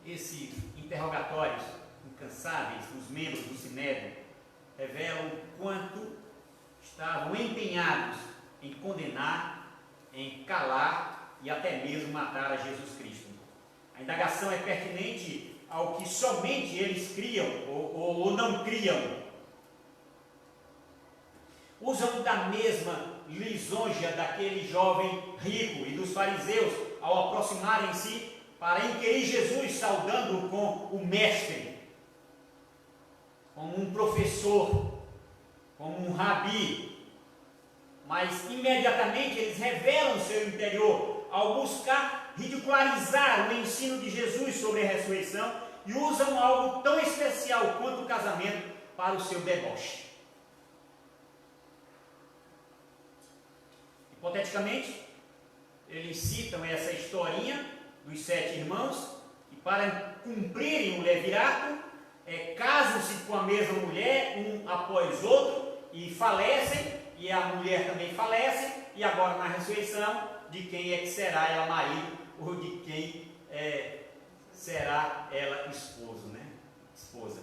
Esses interrogatórios incansáveis dos membros do Sinédrio revelam quanto estavam empenhados em condenar, em calar e até mesmo matar a Jesus Cristo. A indagação é pertinente ao que somente eles criam ou não criam. Usam da mesma lisonja daquele jovem rico e dos fariseus ao aproximarem-se para inquirir Jesus, saudando-o com o mestre, como um professor, como um rabi. Mas imediatamente eles revelam seu interior ao buscar ridicularizar o ensino de Jesus sobre a ressurreição e usam algo tão especial quanto o casamento para o seu deboche. Hipoteticamente, eles citam essa historinha dos 7 irmãos, e para cumprirem o levirato, casam-se com a mesma mulher, um após outro, e falecem, e a mulher também falece, e agora na ressurreição, de quem é que será ela marido, ou de quem será ela esposo, né? Esposa.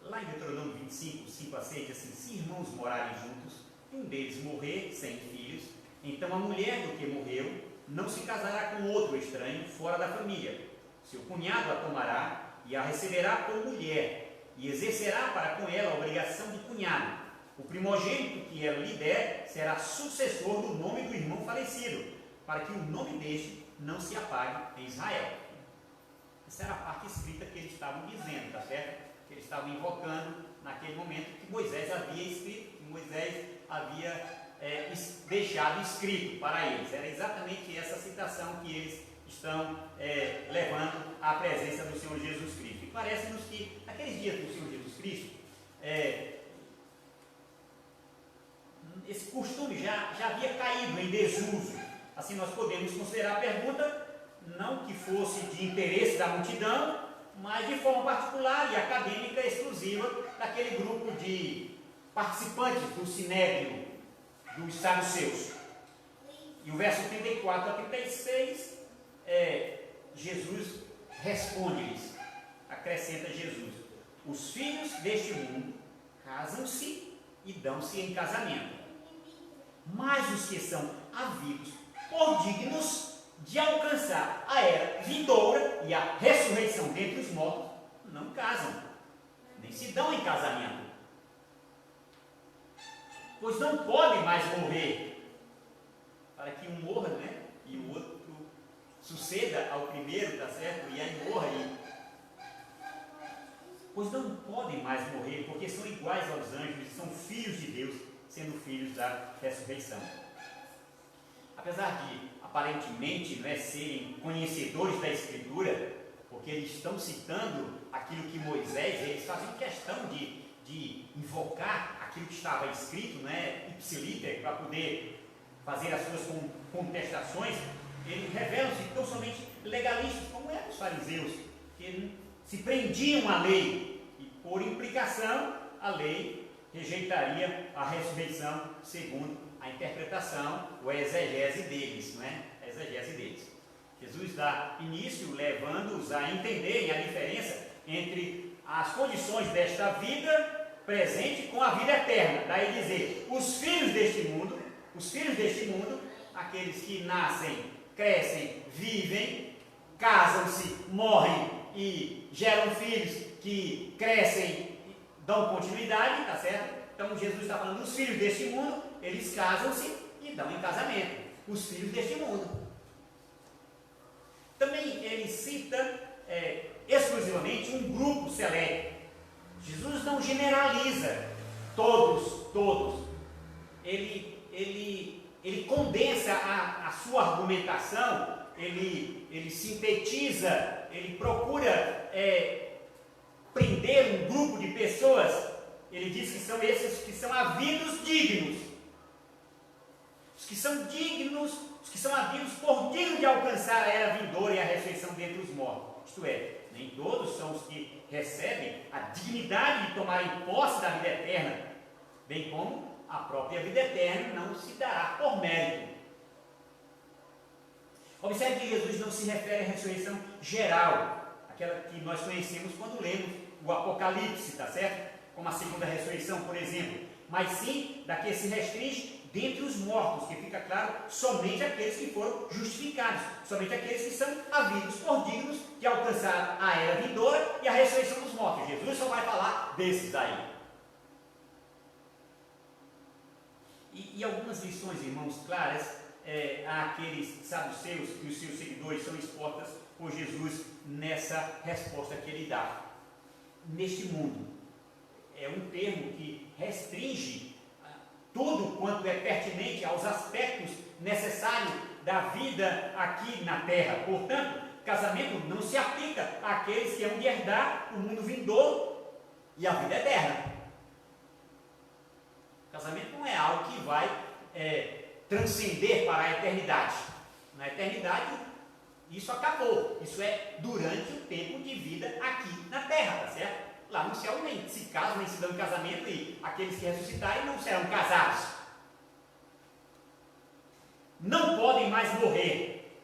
Lá em Deuteronômio 25, 5 a 6, diz assim: se irmãos morarem juntos, e um deles morrer sem filhos, então a mulher do que morreu não se casará com outro estranho fora da família. Seu cunhado a tomará e a receberá como mulher, e exercerá para com ela a obrigação de cunhado. O primogênito que ela lhe der será sucessor do nome do irmão falecido, para que o nome deste não se apague em Israel. Essa era a parte escrita que eles estavam dizendo, tá certo? Que eles estavam invocando naquele momento que Moisés havia escrito, que Moisés havia deixado escrito para eles. Era exatamente essa citação que eles estão levando à presença do Senhor Jesus Cristo. E parece-nos que naqueles dias do Senhor Jesus Cristo, esse costume já havia caído em desuso. Assim nós podemos considerar a pergunta não que fosse de interesse da multidão, mas de forma particular e acadêmica exclusiva daquele grupo de participantes do Sinédrio, dos saduceus. E o verso 34 a 36, Jesus responde-lhes, acrescenta Jesus: os filhos deste mundo casam-se e dão-se em casamento, mas os que são havidos por dignos de alcançar a era vindoura e a ressurreição dentre os mortos não casam, nem se dão em casamento, pois não podem mais morrer, para que um morra, né, e o outro suceda ao primeiro, tá certo? E aí morra pois não podem mais morrer, porque são iguais aos anjos, são filhos de Deus, sendo filhos da ressurreição. A apesar de aparentemente não é, serem conhecedores da Escritura, porque eles estão citando aquilo que Moisés, eles fazem questão de invocar aquilo que estava escrito, né, ipsiliter, para poder fazer as suas contestações. Eles revelam-se tão somente legalistas, como eram os fariseus, que se prendiam à lei e, por implicação, a lei rejeitaria a ressurreição segundo a interpretação ou a exegese deles, não é? A exegese deles. Jesus dá início levando-os a entenderem a diferença entre as condições desta vida presente com a vida eterna. Daí dizer, os filhos deste mundo, aqueles que nascem, crescem, vivem, casam-se, morrem e geram filhos que crescem e dão continuidade, tá certo? Então Jesus está falando dos filhos deste mundo, eles casam-se e dão em casamento. Os filhos deste mundo. Também ele cita exclusivamente um grupo seleto. Jesus não generaliza todos. Ele condensa a sua argumentação, ele sintetiza, ele procura prender um grupo de pessoas. Ele diz que são esses que são havidos dignos. Os que são dignos, os que são havidos por digno de alcançar a era vindoura e a ressurreição dentre os mortos. Isto é, nem todos são os que recebem a dignidade de tomarem posse da vida eterna, bem como a própria vida eterna não se dará por mérito. Observe que Jesus não se refere à ressurreição geral, aquela que nós conhecemos quando lemos o Apocalipse, tá certo? Como a segunda ressurreição, por exemplo, mas sim da que se restringe dentre os mortos, que fica claro somente aqueles que foram justificados, somente aqueles que são havidos por dignos de alcançar a era vindoura e a ressurreição dos mortos. Jesus só vai falar desses aí. E algumas lições, irmãos, claras àqueles saduceus que os seus seguidores são expostas por Jesus nessa resposta que ele dá. Neste mundo, é um termo que restringe tudo quanto é pertinente aos aspectos necessários da vida aqui na terra. Portanto, casamento não se aplica àqueles que hão de herdar o mundo vindouro e a vida eterna. Casamento não é algo que vai transcender para a eternidade. Na eternidade, isso acabou. Isso é durante o tempo de vida aqui na terra, tá certo? Lá no céu nem se casam, nem se dão em casamento, e aqueles que ressuscitarem não serão casados. Não podem mais morrer.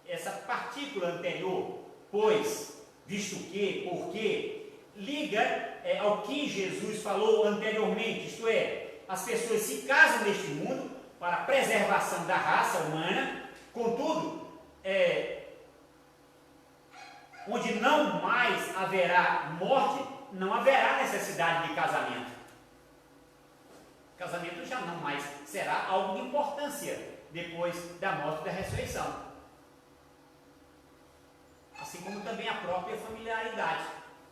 Essa partícula anterior, pois, visto que, porque, liga ao que Jesus falou anteriormente, isto é, as pessoas se casam neste mundo para a preservação da raça humana, contudo, onde não mais haverá morte, não haverá necessidade de casamento. Casamento já não mais será algo de importância depois da morte e da ressurreição. Assim como também a própria familiaridade.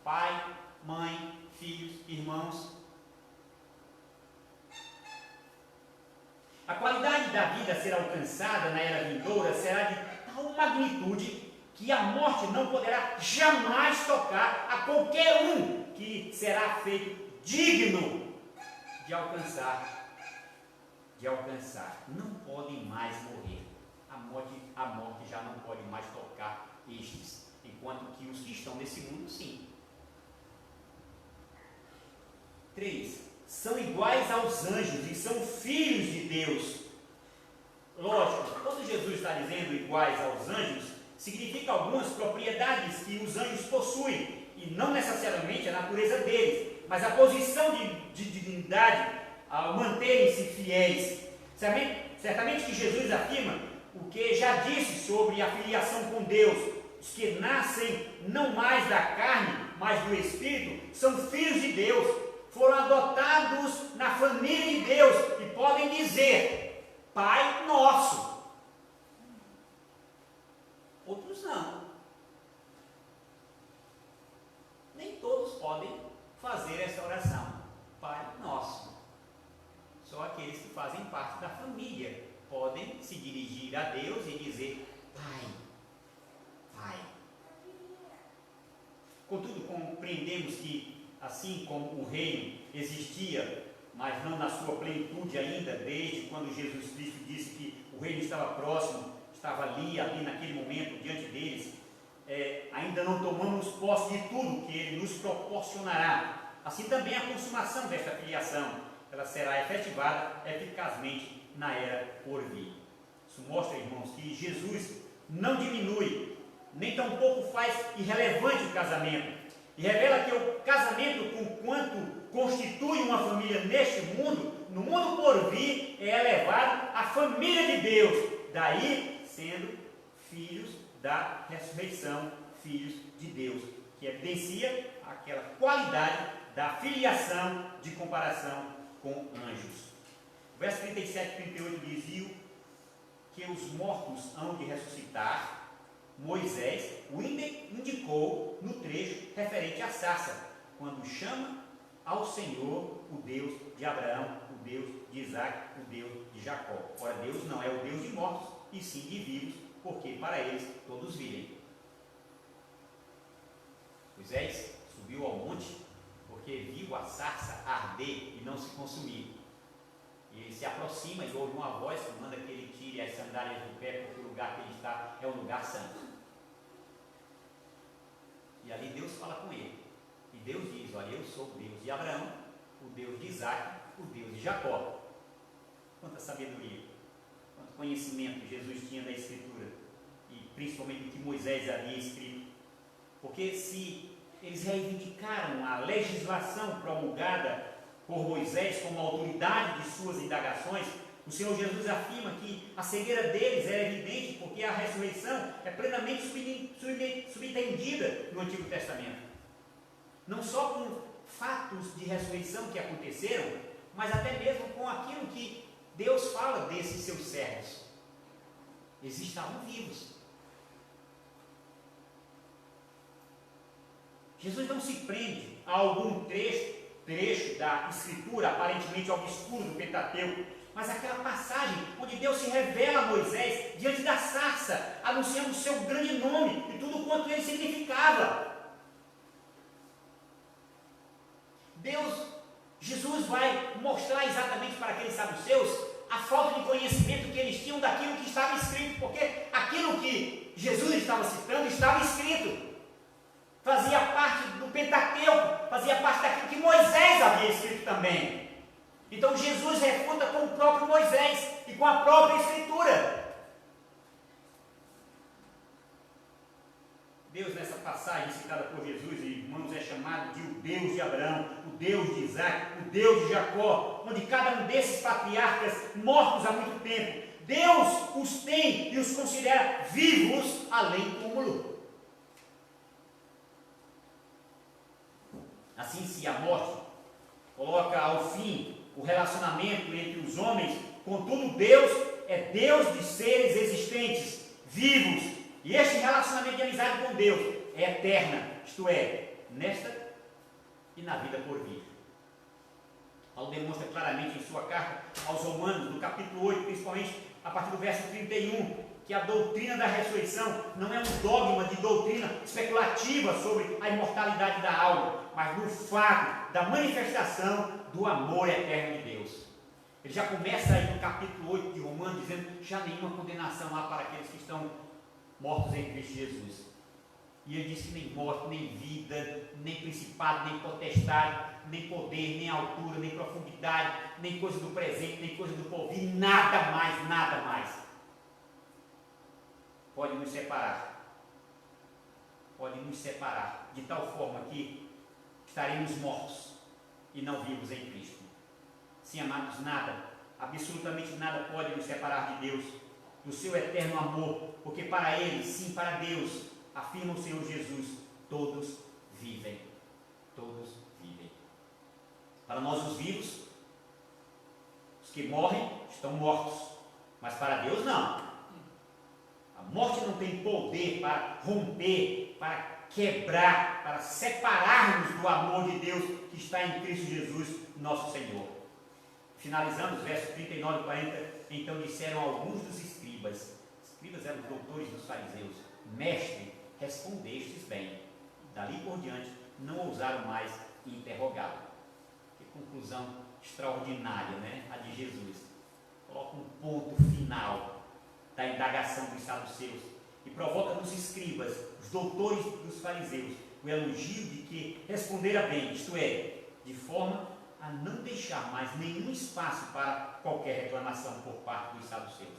Pai, mãe, filhos, irmãos. A qualidade da vida a ser alcançada na era vindoura será de tal magnitude que a morte não poderá jamais tocar a qualquer um que será feito digno de alcançar. Não podem mais morrer. A morte já não pode mais tocar estes, enquanto que os que estão nesse mundo, sim. 3. São iguais aos anjos e são filhos de Deus. Lógico, quando Jesus está dizendo iguais aos anjos, significa algumas propriedades que os anjos possuem, e não necessariamente a natureza deles, mas a posição de divindade ao manterem-se fiéis. Certamente que Jesus afirma o que já disse sobre a filiação com Deus. Os que nascem não mais da carne, mas do Espírito, são filhos de Deus, foram adotados na família de Deus e podem dizer, Pai Nosso. Outros não. Nem todos podem fazer essa oração, Pai Nosso. Só aqueles que fazem parte da família podem se dirigir a Deus e dizer: Pai, Pai. Contudo, compreendemos que, assim como o reino existia, mas não na sua plenitude ainda, desde quando Jesus Cristo disse que o reino estava próximo, estava ali naquele momento, diante deles, ainda não tomamos posse de tudo que Ele nos proporcionará. Assim também a consumação desta filiação, ela será efetivada eficazmente na era por vir. Isso mostra, irmãos, que Jesus não diminui, nem tampouco faz irrelevante o casamento, e revela que o casamento, conquanto constitui uma família neste mundo, no mundo por vir, é elevado à família de Deus, daí sendo filhos da ressurreição, filhos de Deus, que evidencia aquela qualidade da filiação de comparação com anjos. O verso 37 e 38 dizia que os mortos hão de ressuscitar. Moisés o indicou no trecho referente à sarça, quando chama ao Senhor o Deus de Abraão, o Deus de Isaac, o Deus de Jacó. Ora, Deus não é o Deus de mortos, e sim de vivos, porque para eles todos vivem. Moisés subiu ao monte porque viu a sarça arder e não se consumir. E ele se aproxima e ouve uma voz que manda que ele tire as sandálias do pé, porque o lugar que ele está é um lugar santo. E ali Deus fala com ele. E Deus diz: olha, eu sou o Deus de Abraão, o Deus de Isaac, o Deus de Jacó. Quanta sabedoria, quanto conhecimento Jesus tinha da Escritura, e principalmente do que Moisés havia escrito. Porque se eles reivindicaram a legislação promulgada por Moisés como autoridade de suas indagações, o Senhor Jesus afirma que a cegueira deles era evidente, porque a ressurreição é plenamente subentendida no Antigo Testamento. Não só com fatos de ressurreição que aconteceram, mas até mesmo com aquilo que Deus fala desses seus servos. Eles estavam vivos. Jesus não se prende a algum trecho da Escritura, aparentemente obscuro do Pentateuco, mas aquela passagem onde Deus se revela a Moisés diante da sarça, anunciando o seu grande nome e tudo quanto ele significava. Jesus vai mostrar exatamente para aqueles saduceus a falta de conhecimento que eles tinham daquilo que estava escrito, porque aquilo que Jesus estava citando estava escrito. Fazia parte do Pentateuco, fazia parte daquilo que Moisés havia escrito também. Então Jesus refuta com o próprio Moisés e com a própria Escritura. Deus, nessa passagem citada por Jesus, irmãos, é chamado de o Deus de Abraão, o Deus de Isaac, o Deus de Jacó, onde cada um desses patriarcas, mortos há muito tempo, Deus os tem e os considera vivos além do túmulo. Assim, se a morte coloca ao fim o relacionamento entre os homens, contudo Deus é Deus de seres existentes, vivos, e este relacionamento de amizade com Deus é eterna, isto é, nesta e na vida por vir. Paulo demonstra claramente em sua carta aos Romanos, no capítulo 8, principalmente a partir do verso 31, que a doutrina da ressurreição não é um dogma de doutrina especulativa sobre a imortalidade da alma, mas no fato da manifestação do amor eterno de Deus. Ele já começa aí no capítulo 8 de Romanos, dizendo: já nenhuma condenação há para aqueles que estão mortos em Cristo Jesus. E ele diz que nem morte, nem vida, nem principado, nem potestade, nem poder, nem altura, nem profundidade, nem coisa do presente, nem coisa do porvir, nada mais pode nos separar. Pode nos separar de tal forma que estaremos mortos e não vivos em Cristo. Sim, amados, nada, absolutamente nada pode nos separar de Deus, do seu eterno amor, porque para Ele, sim, para Deus, afirma o Senhor Jesus, todos vivem. Todos vivem. Para nós os vivos, os que morrem estão mortos, mas para Deus não. A morte não tem poder para romper, para quebrar, para separar-nos do amor de Deus que está em Cristo Jesus, nosso Senhor. Finalizando os versos 39 e 40, então disseram alguns dos escribas eram os doutores dos fariseus: Mestre, respondestes bem. Dali por diante, não ousaram mais interrogá-lo. Que conclusão extraordinária, né? A de Jesus. Coloca um ponto final da indagação dos saduceus e provoca nos escribas, os doutores dos fariseus, o elogio de que respondera bem, isto é, de forma a não deixar mais nenhum espaço para qualquer reclamação por parte dos saduceus.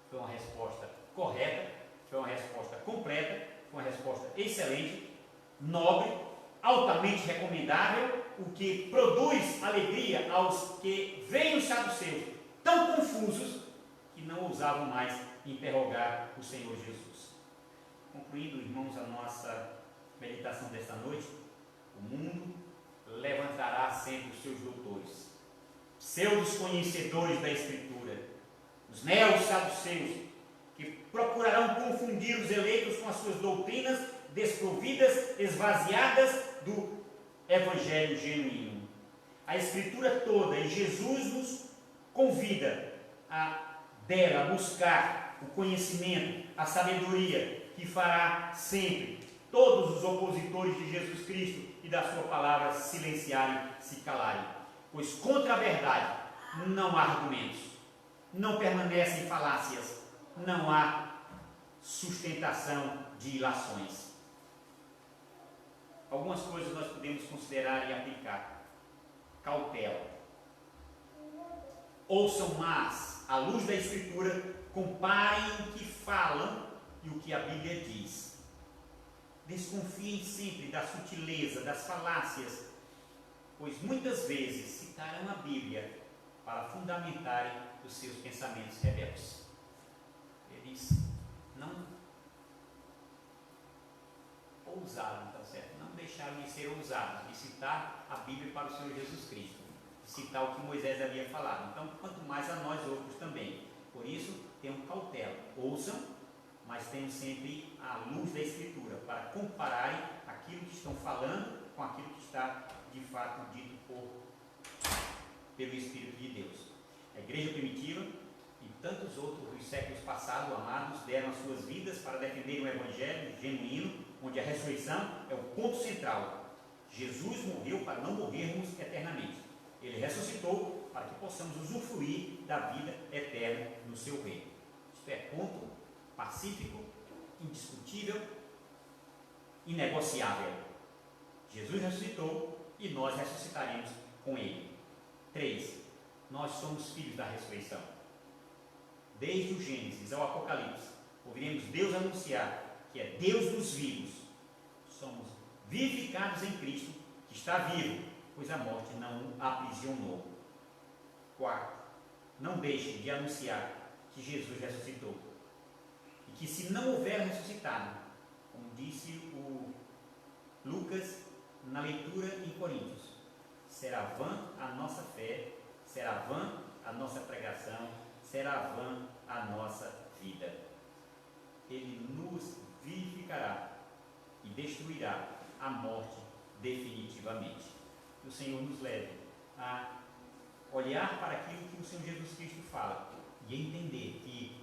Foi uma resposta correta, foi uma resposta completa, foi uma resposta excelente, nobre, altamente recomendável, o que produz alegria aos que veem os saduceus tão confusos que não ousavam mais interrogar o Senhor Jesus. Concluindo, irmãos, a nossa meditação desta noite, o mundo levantará sempre os seus doutores, pseudos conhecedores da Escritura, os neo-saduceus, que procurarão confundir os eleitos com as suas doutrinas desprovidas, esvaziadas do Evangelho genuíno. A Escritura toda, e Jesus nos convida a dela buscar o conhecimento, a sabedoria, que fará sempre todos os opositores de Jesus Cristo e da sua palavra silenciarem, se calarem. Pois contra a verdade não há argumentos, não permanecem falácias, não há sustentação de ilações. Algumas coisas nós podemos considerar e aplicar. Cautela. Ouçam mais, à luz da Escritura, comparem o que falam e o que a Bíblia diz. Desconfiem sempre da sutileza, das falácias, pois muitas vezes citarão a Bíblia para fundamentarem os seus pensamentos rebeldes. Eles não ousaram, tá certo? Não deixaram de ser ousados, de citar a Bíblia para o Senhor Jesus Cristo, de citar o que Moisés havia falado. Então, quanto mais a nós outros também. Por isso, tenham cautela, ouçam, mas tenham sempre a luz da Escritura, para compararem aquilo que estão falando com aquilo que está de fato dito pelo Espírito de Deus. A igreja primitiva e tantos outros dos séculos passados, amados, deram as suas vidas para defender um Evangelho genuíno, onde a ressurreição é o ponto central. Jesus morreu para não morrermos eternamente. Ele ressuscitou para que possamos usufruir da vida eterna no seu reino. Isto é ponto pacífico, indiscutível, inegociável. Jesus ressuscitou e nós ressuscitaremos com ele. 3. Nós somos filhos da ressurreição. Desde o Gênesis ao Apocalipse, ouviremos Deus anunciar que é Deus dos vivos. Somos vivificados em Cristo, que está vivo, pois a morte não o aprisionou. 4. Não deixe de anunciar que Jesus ressuscitou. E que se não houver ressuscitado, como disse o Lucas na leitura em Coríntios, será vã a nossa fé, será vã a nossa pregação, será vã a nossa vida. Ele nos vivificará e destruirá a morte definitivamente. Que o Senhor nos leve a olhar para aquilo que o Senhor Jesus Cristo fala e entender que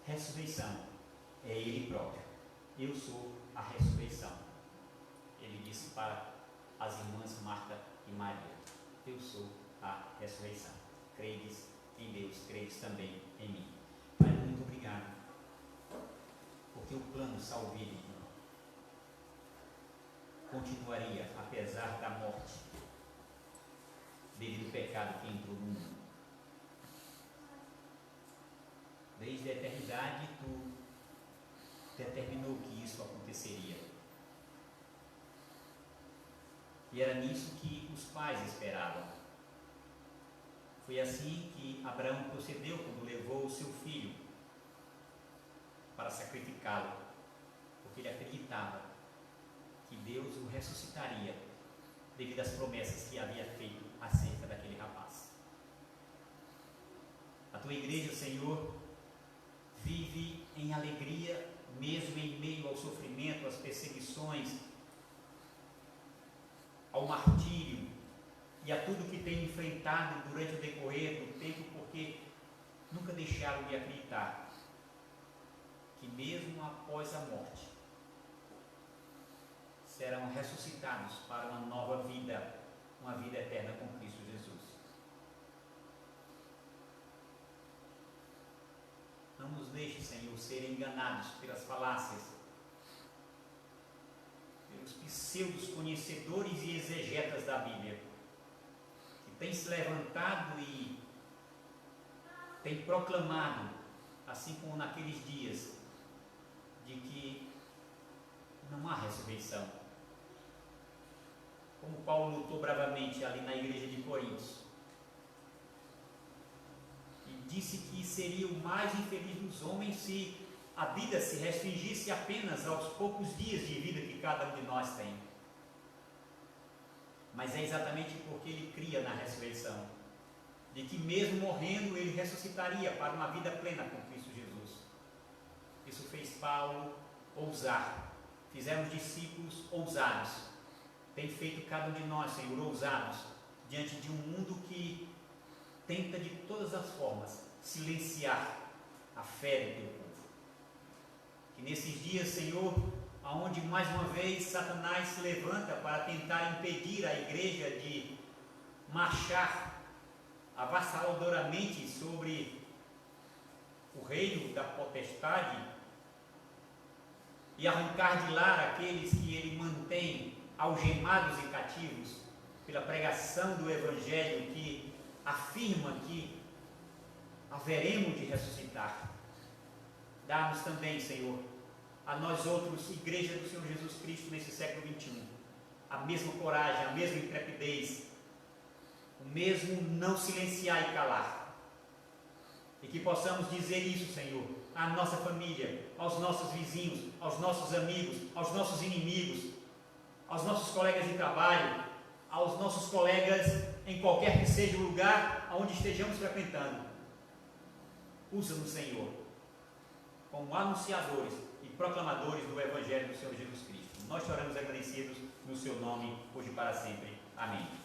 ressurreição é Ele próprio. Eu sou a ressurreição. Ele disse para as irmãs Marta e Maria: eu sou a ressurreição. Credes em Deus, credes também em mim. Pai, muito obrigado, porque o plano salvífico continuaria apesar da morte, devido ao pecado que entrou no mundo. Desde a eternidade, tu determinou que isso aconteceria. E era nisso que os pais esperavam. Foi assim que Abraão procedeu quando levou o seu filho para sacrificá-lo, porque ele acreditava que Deus o ressuscitaria devido às promessas que havia feito acerca daquele rapaz. A tua igreja, Senhor, vive em alegria, mesmo em meio ao sofrimento, às perseguições, ao martírio, e a tudo que têm enfrentado durante o decorrer do tempo, porque nunca deixaram de acreditar que mesmo após a morte serão ressuscitados para uma nova vida, uma vida eterna com Cristo Jesus. Não nos deixe, Senhor, ser enganados pelas falácias, pelos pseudos conhecedores e exegetas da Bíblia, que têm se levantado e têm proclamado, assim como naqueles dias, de que não há ressurreição. Como Paulo lutou bravamente ali na igreja de Coríntios, e disse que seria o mais infeliz dos homens se a vida se restringisse apenas aos poucos dias de vida que cada um de nós tem. Mas é exatamente porque ele cria na ressurreição, de que mesmo morrendo ele ressuscitaria para uma vida plena com Cristo Jesus. Isso fez Paulo ousar. Fizemos discípulos ousados. Tem feito cada um de nós, Senhor, ousados, diante de um mundo que tenta de todas as formas silenciar a fé do teu povo. Que nesses dias, Senhor, aonde mais uma vez Satanás se levanta para tentar impedir a igreja de marchar avassaladoramente sobre o reino da potestade e arrancar de lá aqueles que ele mantém algemados e cativos pela pregação do Evangelho que afirma que haveremos de ressuscitar. Dá-nos também, Senhor, a nós outros, Igreja do Senhor Jesus Cristo nesse século XXI, a mesma coragem, a mesma intrepidez, o mesmo não silenciar e calar, e que possamos dizer isso, Senhor, à nossa família, aos nossos vizinhos, aos nossos amigos, aos nossos inimigos, aos nossos colegas de trabalho, aos nossos colegas em qualquer que seja o lugar onde estejamos frequentando. Usa-nos, Senhor, como anunciadores e proclamadores do Evangelho do Senhor Jesus Cristo. Nós te oramos agradecidos no seu nome, hoje e para sempre. Amém.